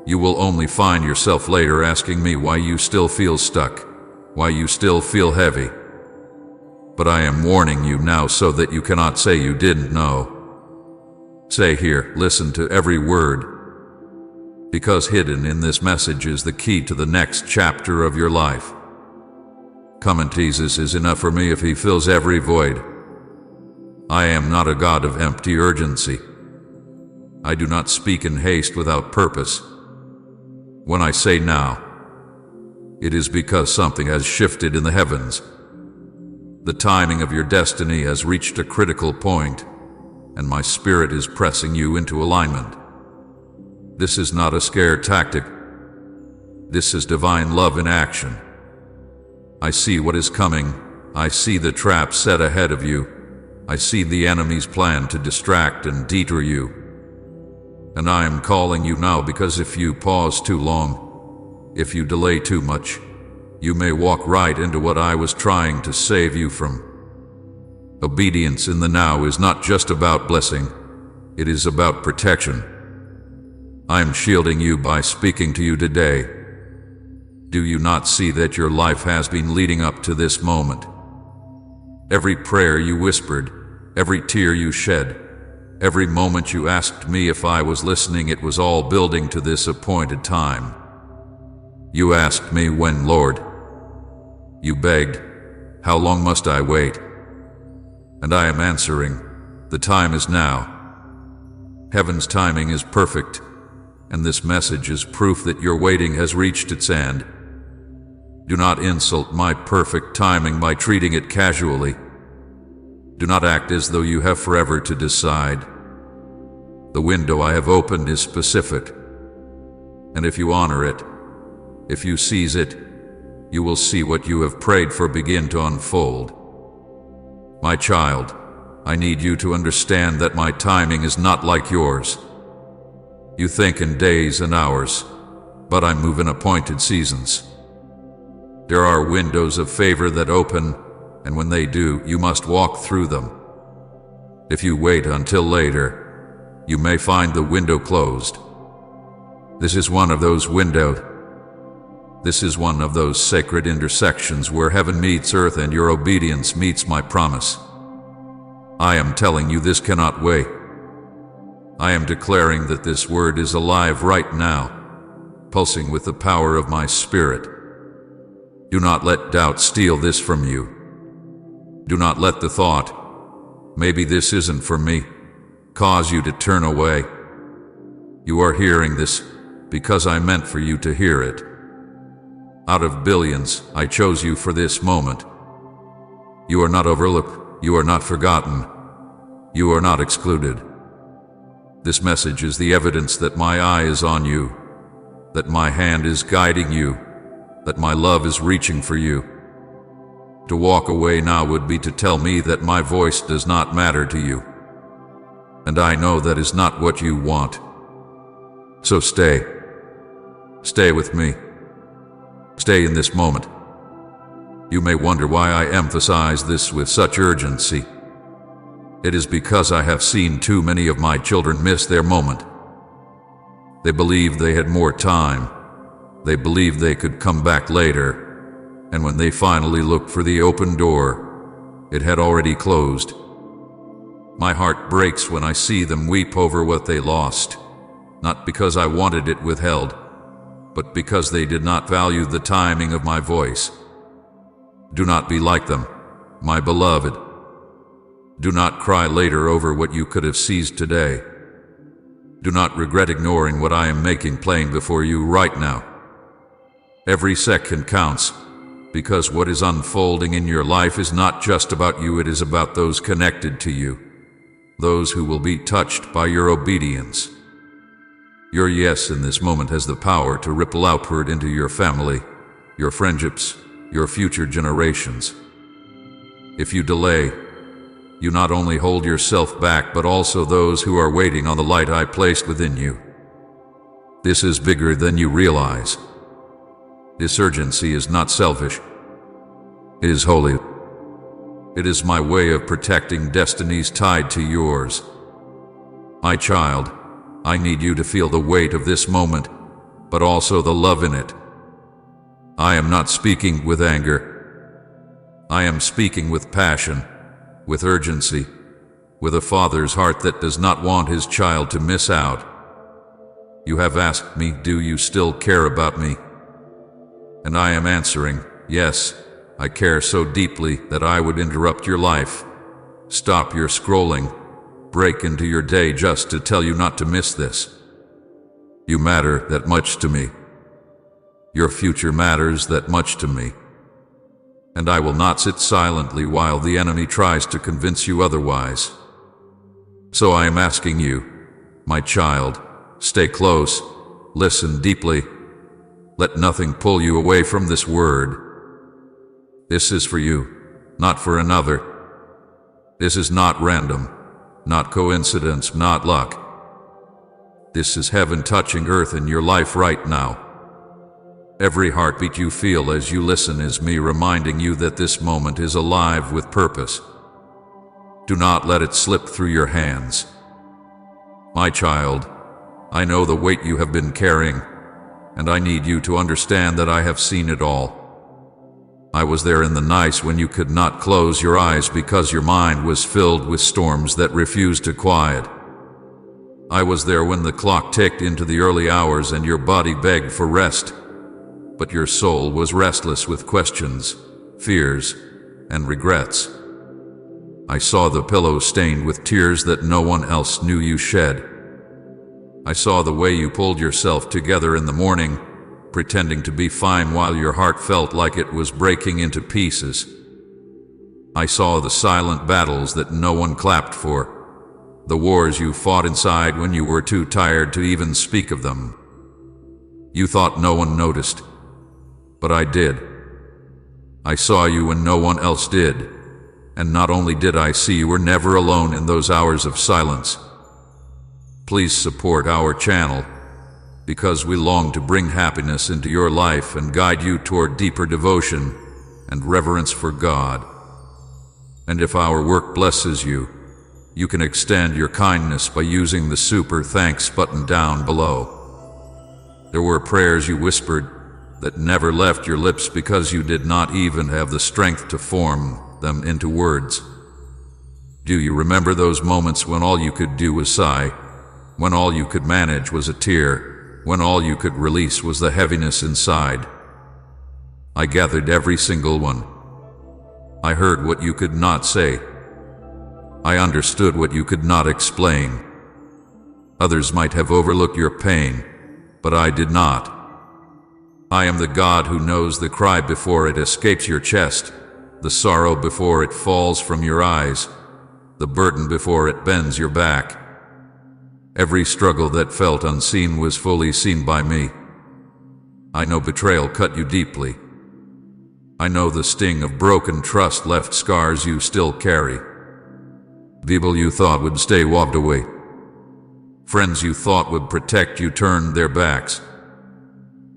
you will only find yourself later asking me why you still feel stuck, why you still feel heavy. But I am warning you now so that you cannot say you didn't know. Say here, listen to every word, because hidden in this message is the key to the next chapter of your life. Come and Jesus is enough for me if he fills every void. I am not a God of empty urgency. I do not speak in haste without purpose. When I say now, it is because something has shifted in the heavens. The timing of your destiny has reached a critical point, and my spirit is pressing you into alignment. This is not a scare tactic. This is divine love in action. I see what is coming. I see the trap set ahead of you. I see the enemy's plan to distract and deter you. And I am calling you now because if you pause too long, if you delay too much, you may walk right into what I was trying to save you from. Obedience in the now is not just about blessing, it is about protection. I am shielding you by speaking to you today. Do you not see that your life has been leading up to this moment? Every prayer you whispered, every tear you shed, every moment you asked me if I was listening, it was all building to this appointed time. You asked me when, Lord. You begged, how long must I wait? And I am answering, the time is now. Heaven's timing is perfect, and this message is proof that your waiting has reached its end. Do not insult my perfect timing by treating it casually. Do not act as though you have forever to decide. The window I have opened is specific, and if you honor it, if you seize it, you will see what you have prayed for begin to unfold. My child, I need you to understand that my timing is not like yours. You think in days and hours, but I move in appointed seasons. There are windows of favor that open, and when they do, you must walk through them. If you wait until later, you may find the window closed. This is one of those windows. This is one of those sacred intersections where heaven meets earth and your obedience meets my promise. I am telling you this cannot wait. I am declaring that this word is alive right now, pulsing with the power of my spirit. Do not let doubt steal this from you. Do not let the thought, maybe this isn't for me, cause you to turn away. You are hearing this because I meant for you to hear it. Out of billions, I chose you for this moment. You are not overlooked. You are not forgotten. You are not excluded. This message is the evidence that my eye is on you, that my hand is guiding you, that my love is reaching for you. To walk away now would be to tell me that my voice does not matter to you. And I know that is not what you want. So stay. Stay with me. Stay in this moment. You may wonder why I emphasize this with such urgency. It is because I have seen too many of my children miss their moment. They believed they had more time. They believed they could come back later. And when they finally looked for the open door, it had already closed. My heart breaks when I see them weep over what they lost, not because I wanted it withheld, but because they did not value the timing of my voice. Do not be like them, my beloved. Do not cry later over what you could have seized today. Do not regret ignoring what I am making plain before you right now. Every second counts, because what is unfolding in your life is not just about you, it is about those connected to you, those who will be touched by your obedience. Your yes in this moment has the power to ripple outward into your family, your friendships, your future generations. If you delay, you not only hold yourself back, but also those who are waiting on the light I placed within you. This is bigger than you realize. This urgency is not selfish. It is holy. It is my way of protecting destinies tied to yours. My child, I need you to feel the weight of this moment, but also the love in it. I am not speaking with anger. I am speaking with passion, with urgency, with a father's heart that does not want his child to miss out. You have asked me, do you still care about me? And I am answering, yes, I care so deeply that I would interrupt your life, stop your scrolling, break into your day just to tell you not to miss this. You matter that much to me. Your future matters that much to me. And I will not sit silently while the enemy tries to convince you otherwise. So I am asking you, my child, stay close, listen deeply, Let nothing pull you away from this word. This is for you, not for another. This is not random, not coincidence, not luck. This is heaven touching earth in your life right now. Every heartbeat you feel as you listen is me reminding you that this moment is alive with purpose. Do not let it slip through your hands. My child, I know the weight you have been carrying, and I need you to understand that I have seen it all. I was there in the nights when you could not close your eyes because your mind was filled with storms that refused to quiet. I was there when the clock ticked into the early hours and your body begged for rest, but your soul was restless with questions, fears, and regrets. I saw the pillow stained with tears that no one else knew you shed. I saw the way you pulled yourself together in the morning, pretending to be fine while your heart felt like it was breaking into pieces. I saw the silent battles that no one clapped for, the wars you fought inside when you were too tired to even speak of them. You thought no one noticed, but I did. I saw you when no one else did, and not only did I see you were never alone in those hours of silence. Please support our channel, because we long to bring happiness into your life and guide you toward deeper devotion and reverence for God. And if our work blesses you, you can extend your kindness by using the super thanks button down below. There were prayers you whispered that never left your lips because you did not even have the strength to form them into words. Do you remember those moments when all you could do was sigh, when all you could manage was a tear, when all you could release was the heaviness inside? I gathered every single one. I heard what you could not say. I understood what you could not explain. Others might have overlooked your pain, but I did not. I am the God who knows the cry before it escapes your chest, the sorrow before it falls from your eyes, the burden before it bends your back. Every struggle that felt unseen was fully seen by me. I know betrayal cut you deeply. I know the sting of broken trust left scars you still carry. People you thought would stay walked away. Friends you thought would protect you turned their backs.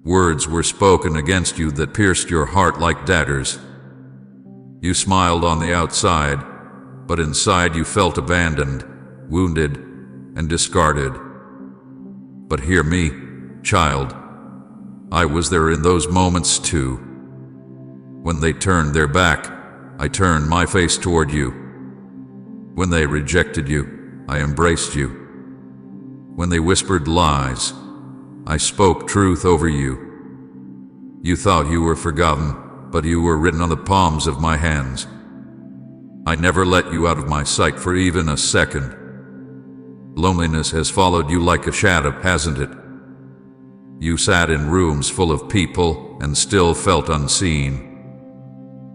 Words were spoken against you that pierced your heart like daggers. You smiled on the outside, but inside you felt abandoned, wounded, and discarded. But hear me, child. I was there in those moments too. When they turned their back, I turned my face toward you. When they rejected you, I embraced you. When they whispered lies, I spoke truth over you. You thought you were forgotten, but you were written on the palms of my hands. I never let you out of my sight for even a second. Loneliness has followed you like a shadow, hasn't it? You sat in rooms full of people and still felt unseen.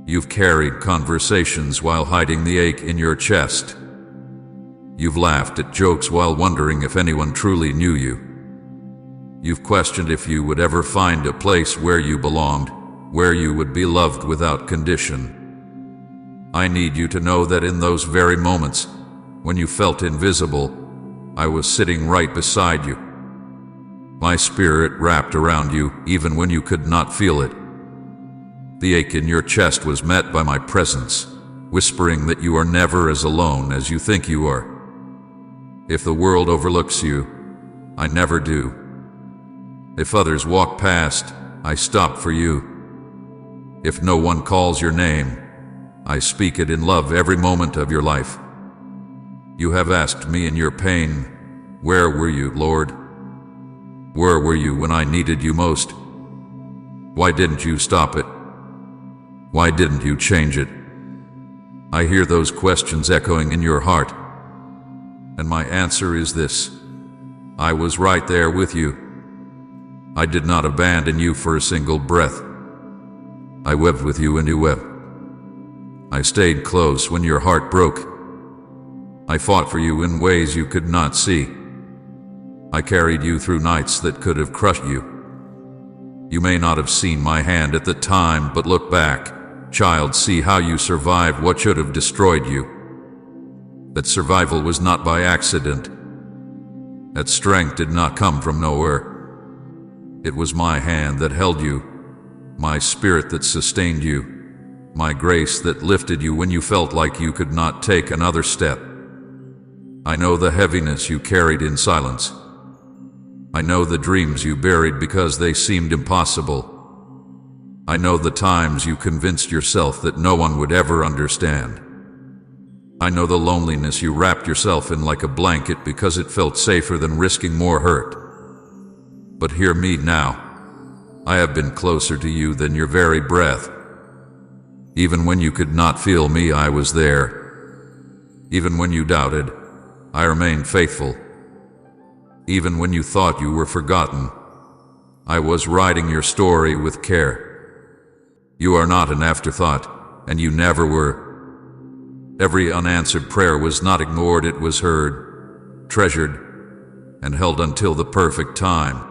You've carried conversations while hiding the ache in your chest. You've laughed at jokes while wondering if anyone truly knew you. You've questioned if you would ever find a place where you belonged, where you would be loved without condition. I need you to know that in those very moments, when you felt invisible, I was sitting right beside you. My spirit wrapped around you even when you could not feel it. The ache in your chest was met by my presence, whispering that you are never as alone as you think you are. If the world overlooks you, I never do. If others walk past, I stop for you. If no one calls your name, I speak it in love every moment of your life. You have asked me in your pain, where were you, Lord? Where were you when I needed you most? Why didn't you stop it? Why didn't you change it? I hear those questions echoing in your heart. And my answer is this: I was right there with you. I did not abandon you for a single breath. I wept with you and you wept. I stayed close when your heart broke. I fought for you in ways you could not see. I carried you through nights that could have crushed you. You may not have seen my hand at the time, but look back, child, see how you survived what should have destroyed you. That survival was not by accident. That strength did not come from nowhere. It was my hand that held you, my spirit that sustained you, my grace that lifted you when you felt like you could not take another step. I know the heaviness you carried in silence. I know the dreams you buried because they seemed impossible. I know the times you convinced yourself that no one would ever understand. I know the loneliness you wrapped yourself in like a blanket because it felt safer than risking more hurt. But hear me now. I have been closer to you than your very breath. Even when you could not feel me, I was there. Even when you doubted, I remained faithful. Even when you thought you were forgotten, I was writing your story with care. You are not an afterthought, and you never were. Every unanswered prayer was not ignored, it was heard, treasured, and held until the perfect time.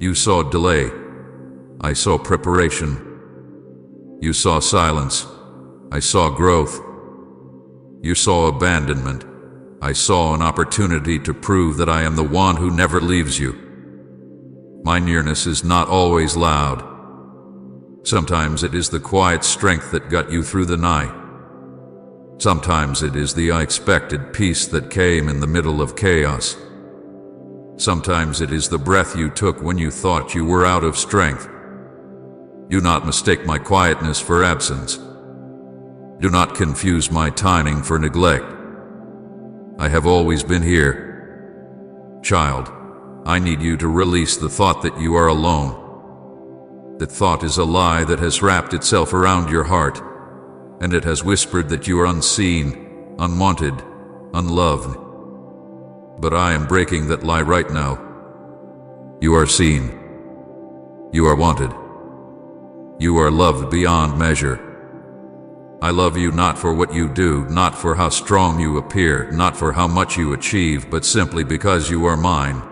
You saw delay. I saw preparation. You saw silence. I saw growth. You saw abandonment. I saw an opportunity to prove that I am the one who never leaves you. My nearness is not always loud. Sometimes it is the quiet strength that got you through the night. Sometimes it is the unexpected peace that came in the middle of chaos. Sometimes it is the breath you took when you thought you were out of strength. Do not mistake my quietness for absence. Do not confuse my timing for neglect. I have always been here. Child, I need you to release the thought that you are alone. That thought is a lie that has wrapped itself around your heart, and it has whispered that you are unseen, unwanted, unloved. But I am breaking that lie right now. You are seen. You are wanted. You are loved beyond measure. I love you not for what you do, not for how strong you appear, not for how much you achieve, but simply because you are mine.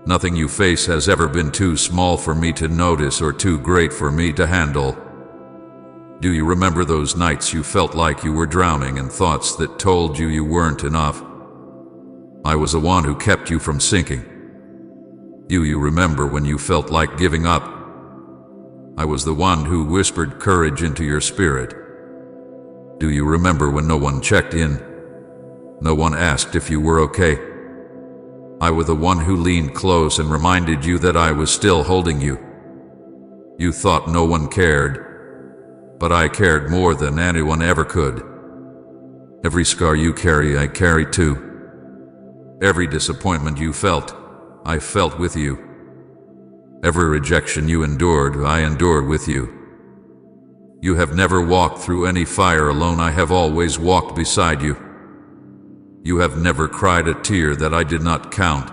Nothing you face has ever been too small for me to notice or too great for me to handle. Do you remember those nights you felt like you were drowning in thoughts that told you you weren't enough? I was the one who kept you from sinking. Do you remember when you felt like giving up? I was the one who whispered courage into your spirit. Do you remember when no one checked in? No one asked if you were okay? I was the one who leaned close and reminded you that I was still holding you. You thought no one cared, but I cared more than anyone ever could. Every scar you carry, I carry too. Every disappointment you felt, I felt with you. Every rejection you endured, I endured with you. You have never walked through any fire alone, I have always walked beside you. You have never cried a tear that I did not count.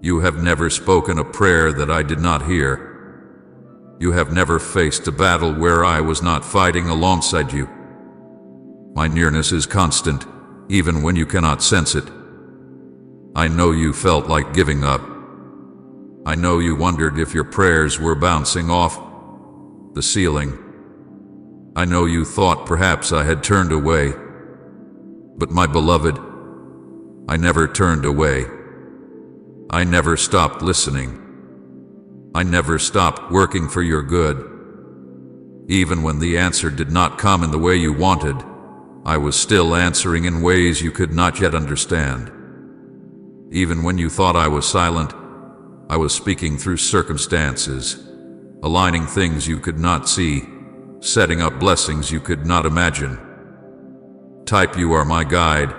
You have never spoken a prayer that I did not hear. You have never faced a battle where I was not fighting alongside you. My nearness is constant, even when you cannot sense it. I know you felt like giving up. I know you wondered if your prayers were bouncing off the ceiling. I know you thought perhaps I had turned away. But my beloved, I never turned away. I never stopped listening. I never stopped working for your good. Even when the answer did not come in the way you wanted, I was still answering in ways you could not yet understand. Even when you thought I was silent, I was speaking through circumstances, aligning things you could not see, setting up blessings you could not imagine. Type, you are my guide,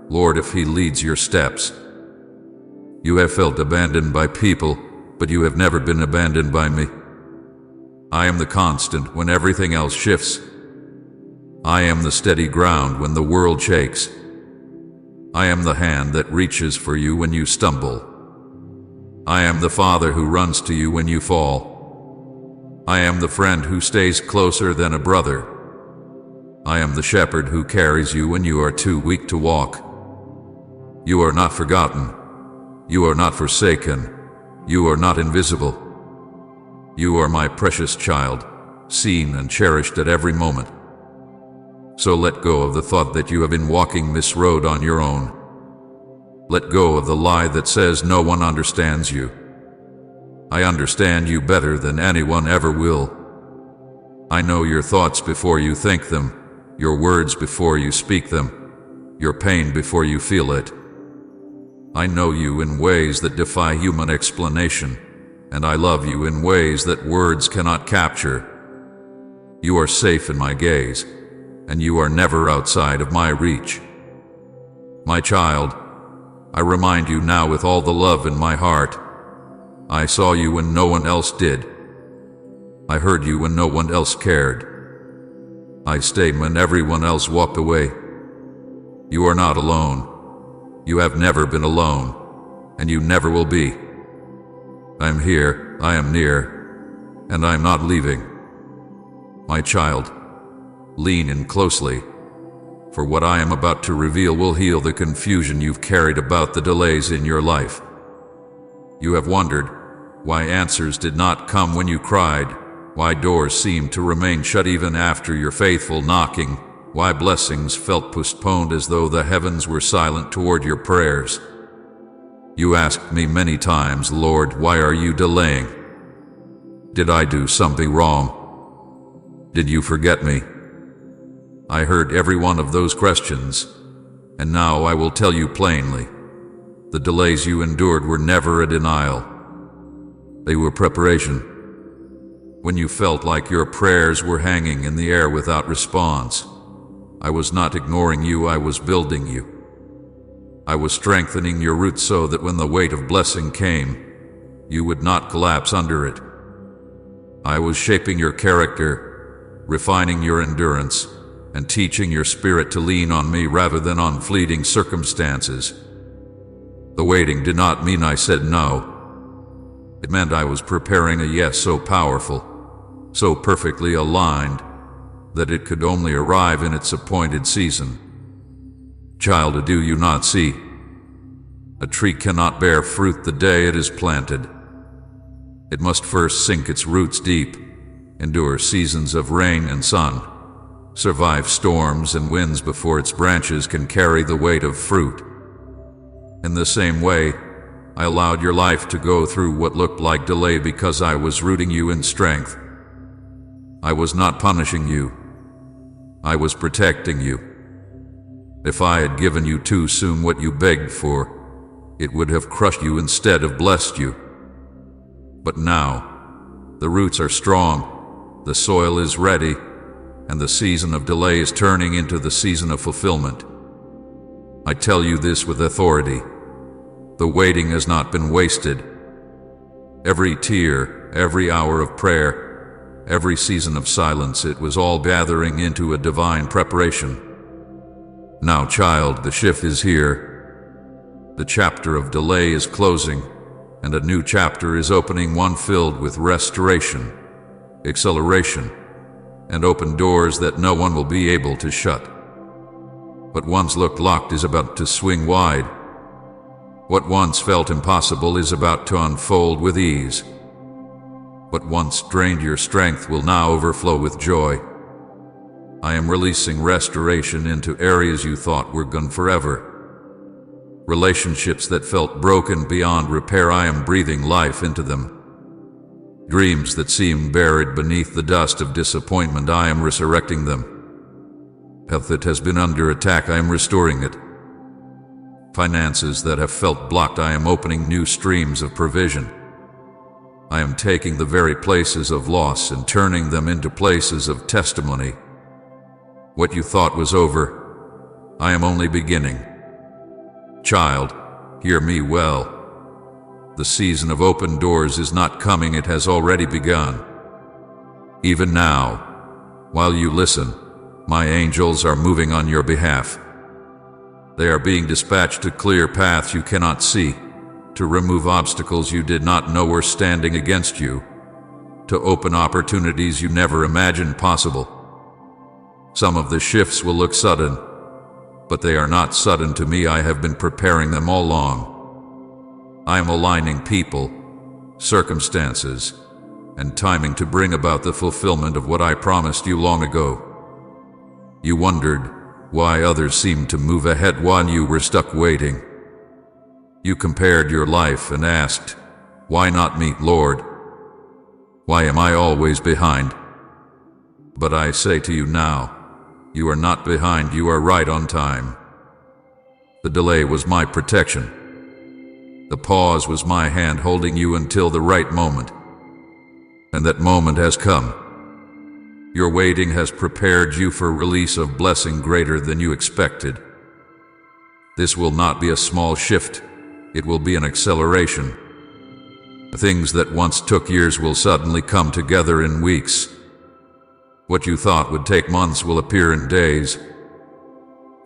Lord, if He leads your steps. You have felt abandoned by people, but you have never been abandoned by me. I am the constant when everything else shifts. I am the steady ground when the world shakes. I am the hand that reaches for you when you stumble. I am the Father who runs to you when you fall. I am the friend who stays closer than a brother. I am the shepherd who carries you when you are too weak to walk. You are not forgotten. You are not forsaken. You are not invisible. You are my precious child, seen and cherished at every moment. So let go of the thought that you have been walking this road on your own. Let go of the lie that says no one understands you. I understand you better than anyone ever will. I know your thoughts before you think them, your words before you speak them, your pain before you feel it. I know you in ways that defy human explanation, and I love you in ways that words cannot capture. You are safe in my gaze, and you are never outside of my reach. My child, I remind you now with all the love in my heart. I saw you when no one else did. I heard you when no one else cared. I stayed when everyone else walked away. You are not alone. You have never been alone, and you never will be. I am here, I am near, and I am not leaving. My child, lean in closely, for what I am about to reveal will heal the confusion you've carried about the delays in your life. You have wondered why answers did not come when you cried, why doors seemed to remain shut even after your faithful knocking, why blessings felt postponed as though the heavens were silent toward your prayers. You asked me many times, Lord, why are you delaying? Did I do something wrong? Did you forget me? I heard every one of those questions, and now I will tell you plainly. The delays you endured were never a denial. They were preparation. When you felt like your prayers were hanging in the air without response, I was not ignoring you, I was building you. I was strengthening your roots so that when the weight of blessing came, you would not collapse under it. I was shaping your character, refining your endurance, and teaching your spirit to lean on me rather than on fleeting circumstances. The waiting did not mean I said no. It meant I was preparing a yes so powerful, so perfectly aligned, that it could only arrive in its appointed season. Child, do you not see? A tree cannot bear fruit the day it is planted. It must first sink its roots deep, endure seasons of rain and sun, survive storms and winds before its branches can carry the weight of fruit. In the same way, I allowed your life to go through what looked like delay because I was rooting you in strength. I was not punishing you. I was protecting you. If I had given you too soon what you begged for, it would have crushed you instead of blessed you. But now, the roots are strong, the soil is ready, and the season of delay is turning into the season of fulfillment. I tell you this with authority. The waiting has not been wasted. Every tear, every hour of prayer, every season of silence, it was all gathering into a divine preparation. Now, child, the shift is here. The chapter of delay is closing, and a new chapter is opening, one filled with restoration, acceleration, and open doors that no one will be able to shut. What once looked locked is about to swing wide. What once felt impossible is about to unfold with ease. What once drained your strength will now overflow with joy. I am releasing restoration into areas you thought were gone forever. Relationships that felt broken beyond repair, I am breathing life into them. Dreams that seemed buried beneath the dust of disappointment, I am resurrecting them. Health that has been under attack, I am restoring it. Finances that have felt blocked, I am opening new streams of provision. I am taking the very places of loss and turning them into places of testimony. What you thought was over, I am only beginning. Child, hear me well. The season of open doors is not coming, it has already begun. Even now, while you listen, my angels are moving on your behalf. They are being dispatched to clear paths you cannot see, to remove obstacles you did not know were standing against you, to open opportunities you never imagined possible. Some of the shifts will look sudden, but they are not sudden to me. I have been preparing them all along. I am aligning people, circumstances, and timing to bring about the fulfillment of what I promised you long ago. You wondered why others seemed to move ahead while you were stuck waiting. You compared your life and asked, "Why not me, Lord? Why am I always behind?" But I say to you now, you are not behind, you are right on time. The delay was my protection. The pause was my hand holding you until the right moment. And that moment has come. Your waiting has prepared you for release of blessing greater than you expected. This will not be a small shift. It will be an acceleration. Things that once took years will suddenly come together in weeks. What you thought would take months will appear in days.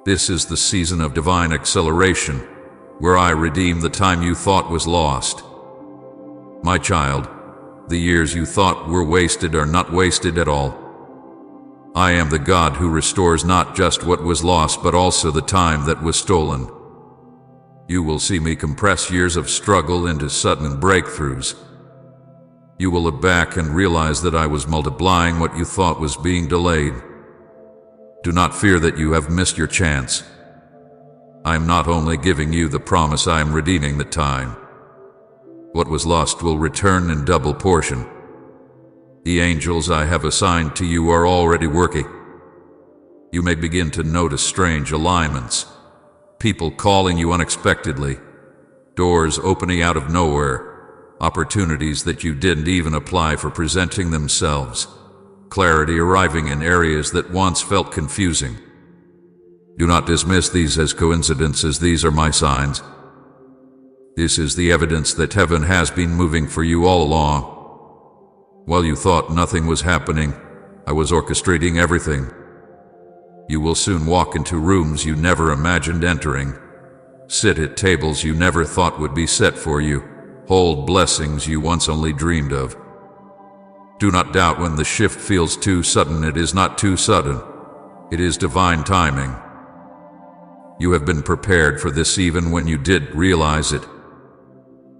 This is the season of divine acceleration, where I redeem the time you thought was lost. My child, the years you thought were wasted are not wasted at all. I am the God who restores not just what was lost, but also the time that was stolen. You will see me compress years of struggle into sudden breakthroughs. You will look back and realize that I was multiplying what you thought was being delayed. Do not fear that you have missed your chance. I am not only giving you the promise, I am redeeming the time. What was lost will return in double portion. The angels I have assigned to you are already working. You may begin to notice strange alignments. People calling you unexpectedly, doors opening out of nowhere, opportunities that you didn't even apply for presenting themselves, clarity arriving in areas that once felt confusing. Do not dismiss these as coincidences, these are my signs. This is the evidence that heaven has been moving for you all along. While you thought nothing was happening, I was orchestrating everything. You will soon walk into rooms you never imagined entering, sit at tables you never thought would be set for you, hold blessings you once only dreamed of. Do not doubt when the shift feels too sudden. It is not too sudden. It is divine timing. You have been prepared for this even when you did realize it.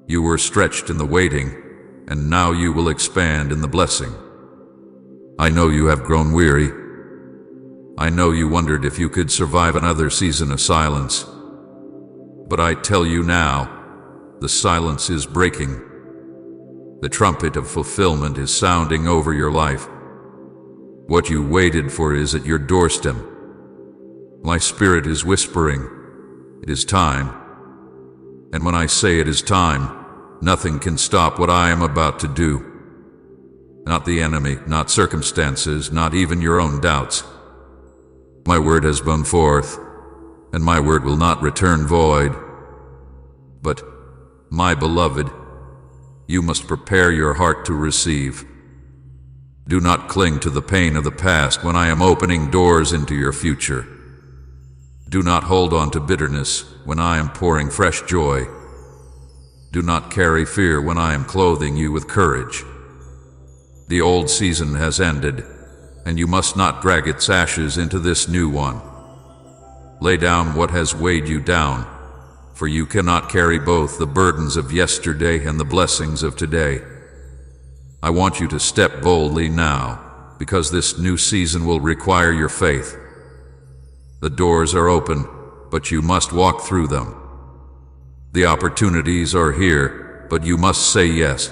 You were stretched in the waiting, and now you will expand in the blessing. I know you have grown weary. I know you wondered if you could survive another season of silence. But I tell you now, the silence is breaking. The trumpet of fulfillment is sounding over your life. What you waited for is at your doorstep. My spirit is whispering, it is time. And when I say it is time, nothing can stop what I am about to do. Not the enemy, not circumstances, not even your own doubts. My word has gone forth, and my word will not return void. But, my beloved, you must prepare your heart to receive. Do not cling to the pain of the past when I am opening doors into your future. Do not hold on to bitterness when I am pouring fresh joy. Do not carry fear when I am clothing you with courage. The old season has ended, and you must not drag its ashes into this new one. Lay down what has weighed you down, for you cannot carry both the burdens of yesterday and the blessings of today. I want you to step boldly now, because this new season will require your faith. The doors are open, but you must walk through them. The opportunities are here, but you must say yes.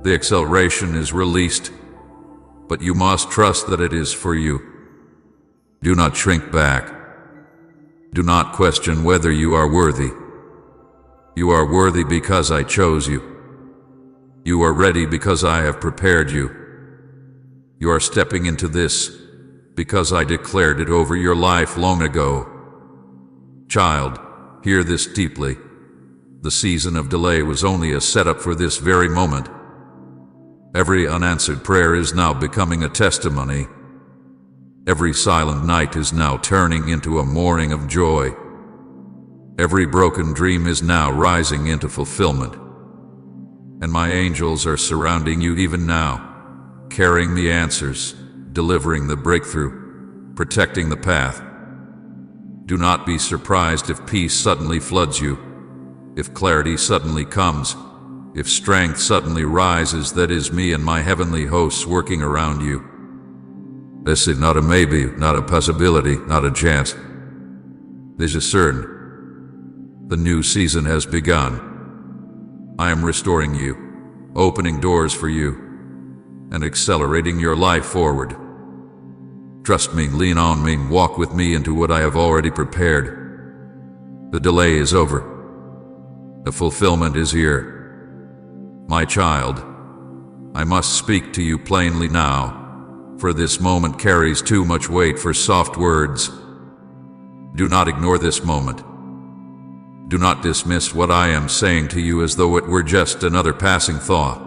The acceleration is released, but you must trust that it is for you. Do not shrink back. Do not question whether you are worthy. You are worthy because I chose you. You are ready because I have prepared you. You are stepping into this because I declared it over your life long ago. Child, hear this deeply. The season of delay was only a setup for this very moment. Every unanswered prayer is now becoming a testimony. Every silent night is now turning into a morning of joy. Every broken dream is now rising into fulfillment. And my angels are surrounding you even now, carrying the answers, delivering the breakthrough, protecting the path. Do not be surprised if peace suddenly floods you, if clarity suddenly comes, If strength suddenly rises, that is me and my heavenly hosts working around you. This is not a maybe, not a possibility, not a chance. This is certain. The new season has begun. I am restoring you, opening doors for you, and accelerating your life forward. Trust me, lean on me, walk with me into what I have already prepared. The delay is over. The fulfillment is here. My child, I must speak to you plainly now, for this moment carries too much weight for soft words. Do not ignore this moment. Do not dismiss what I am saying to you as though it were just another passing thought.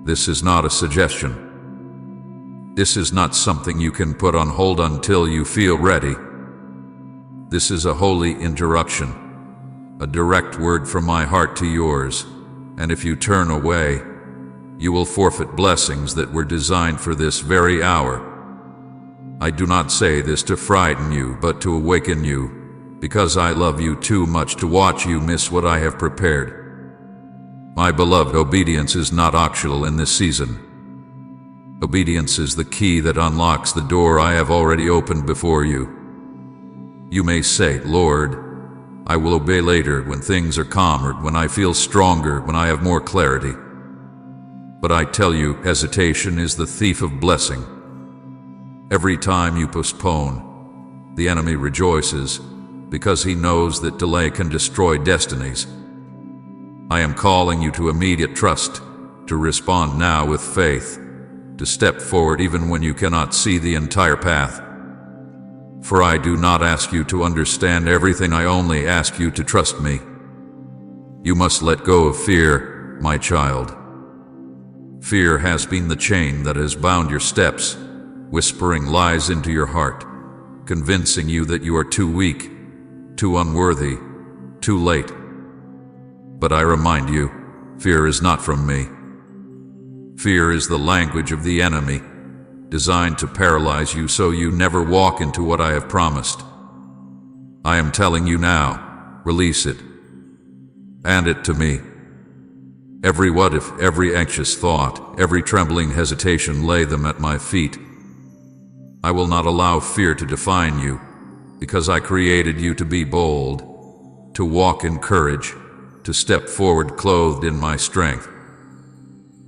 This is not a suggestion. This is not something you can put on hold until you feel ready. This is a holy interruption, a direct word from my heart to yours, and if you turn away, you will forfeit blessings that were designed for this very hour. I do not say this to frighten you, but to awaken you, because I love you too much to watch you miss what I have prepared. My beloved, obedience is not optional in this season. Obedience is the key that unlocks the door I have already opened before you. You may say, Lord, I will obey later when things are calmer, when I feel stronger, when I have more clarity. But I tell you, hesitation is the thief of blessing. Every time you postpone, the enemy rejoices because he knows that delay can destroy destinies. I am calling you to immediate trust, to respond now with faith, to step forward even when you cannot see the entire path. For I do not ask you to understand everything, I only ask you to trust me. You must let go of fear, my child. Fear has been the chain that has bound your steps, whispering lies into your heart, convincing you that you are too weak, too unworthy, too late. But I remind you, fear is not from me. Fear is the language of the enemy, designed to paralyze you so you never walk into what I have promised. I am telling you now, release it. Hand it to me. Every what if, every anxious thought, every trembling hesitation, lay them at my feet. I will not allow fear to define you, because I created you to be bold, to walk in courage, to step forward clothed in my strength.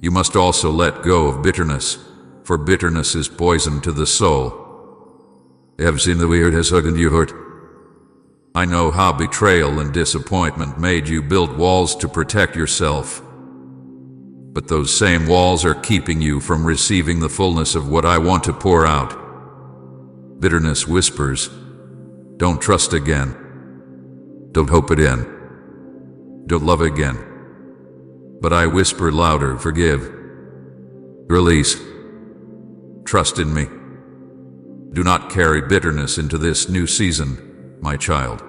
You must also let go of bitterness, for bitterness is poison to the soul. Have seen the weird has hugged you hurt. I know how betrayal and disappointment made you build walls to protect yourself. But those same walls are keeping you from receiving the fullness of what I want to pour out. Bitterness whispers, don't trust again. Don't hope again. Don't love again. But I whisper louder, forgive. Release. Trust in me. Do not carry bitterness into this new season, my child.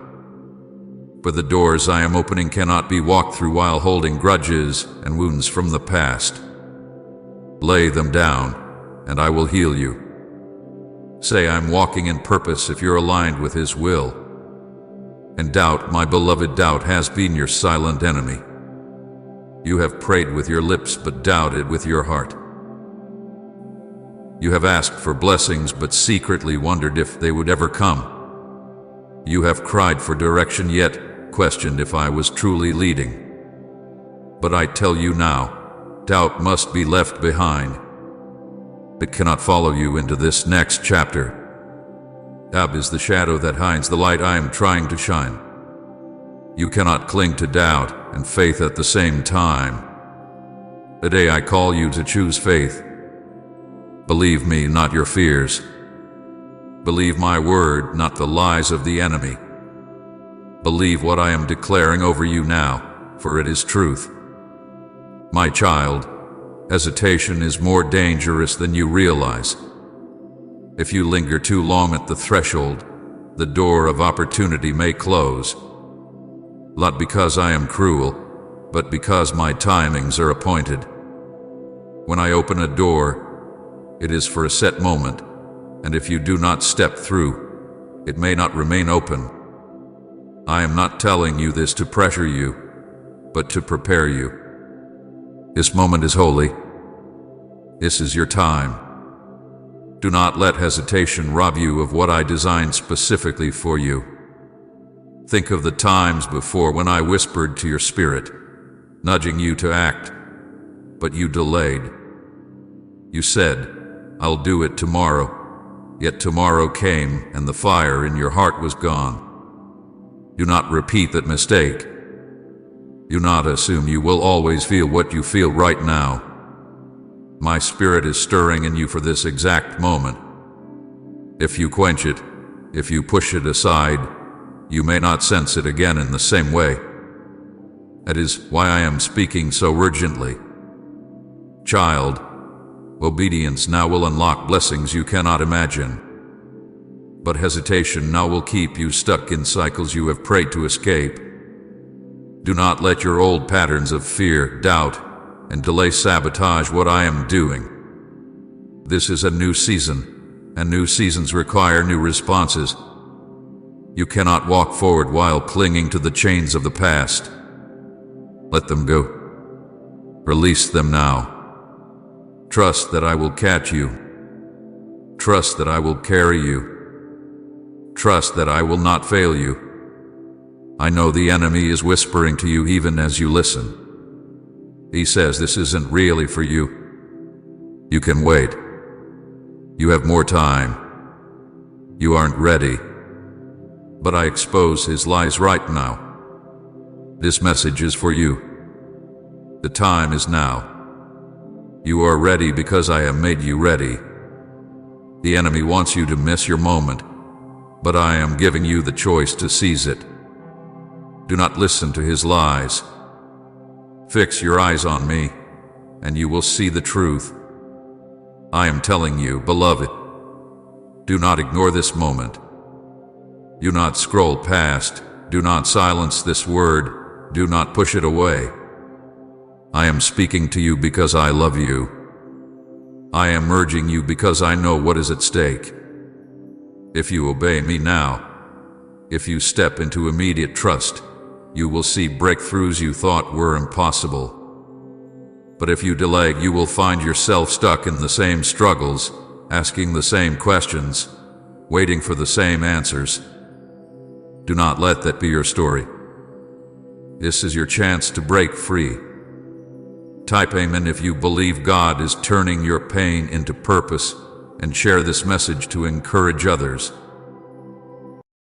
For the doors I am opening cannot be walked through while holding grudges and wounds from the past. Lay them down, and I will heal you. Say I'm walking in purpose if you're aligned with His will. And doubt, my beloved, doubt has been your silent enemy. You have prayed with your lips but doubted with your heart. You have asked for blessings but secretly wondered if they would ever come. You have cried for direction yet questioned if I was truly leading. But I tell you now, doubt must be left behind. It cannot follow you into this next chapter. Doubt is the shadow that hides the light I am trying to shine. You cannot cling to doubt and faith at the same time. Today I call you to choose faith. Believe me, not your fears. Believe my word, not the lies of the enemy. Believe what I am declaring over you now, for it is truth. My child, hesitation is more dangerous than you realize. If you linger too long at the threshold, the door of opportunity may close. Not because I am cruel, but because my timings are appointed. When I open a door, it is for a set moment, and if you do not step through, it may not remain open. I am not telling you this to pressure you, but to prepare you. This moment is holy. This is your time. Do not let hesitation rob you of what I designed specifically for you. Think of the times before when I whispered to your spirit, nudging you to act, but you delayed. You said, "I'll do it tomorrow." Yet tomorrow came, and the fire in your heart was gone. Do not repeat that mistake. Do not assume you will always feel what you feel right now. My spirit is stirring in you for this exact moment. If you quench it, if you push it aside, you may not sense it again in the same way. That is why I am speaking so urgently. Child, obedience now will unlock blessings you cannot imagine. But hesitation now will keep you stuck in cycles you have prayed to escape. Do not let your old patterns of fear, doubt, and delay sabotage what I am doing. This is a new season, and new seasons require new responses. You cannot walk forward while clinging to the chains of the past. Let them go. Release them now. Trust that I will catch you. Trust that I will carry you. Trust that I will not fail you. I know the enemy is whispering to you even as you listen. He says this isn't really for you. You can wait. You have more time. You aren't ready. But I expose his lies right now. This message is for you. The time is now. You are ready because I have made you ready. The enemy wants you to miss your moment, but I am giving you the choice to seize it. Do not listen to his lies. Fix your eyes on me, and you will see the truth. I am telling you, beloved, do not ignore this moment. Do not scroll past. Do not silence this word. Do not push it away. I am speaking to you because I love you. I am urging you because I know what is at stake. If you obey me now, if you step into immediate trust, you will see breakthroughs you thought were impossible. But if you delay, you will find yourself stuck in the same struggles, asking the same questions, waiting for the same answers. Do not let that be your story. This is your chance to break free. Type Amen if you believe God is turning your pain into purpose, and share this message to encourage others.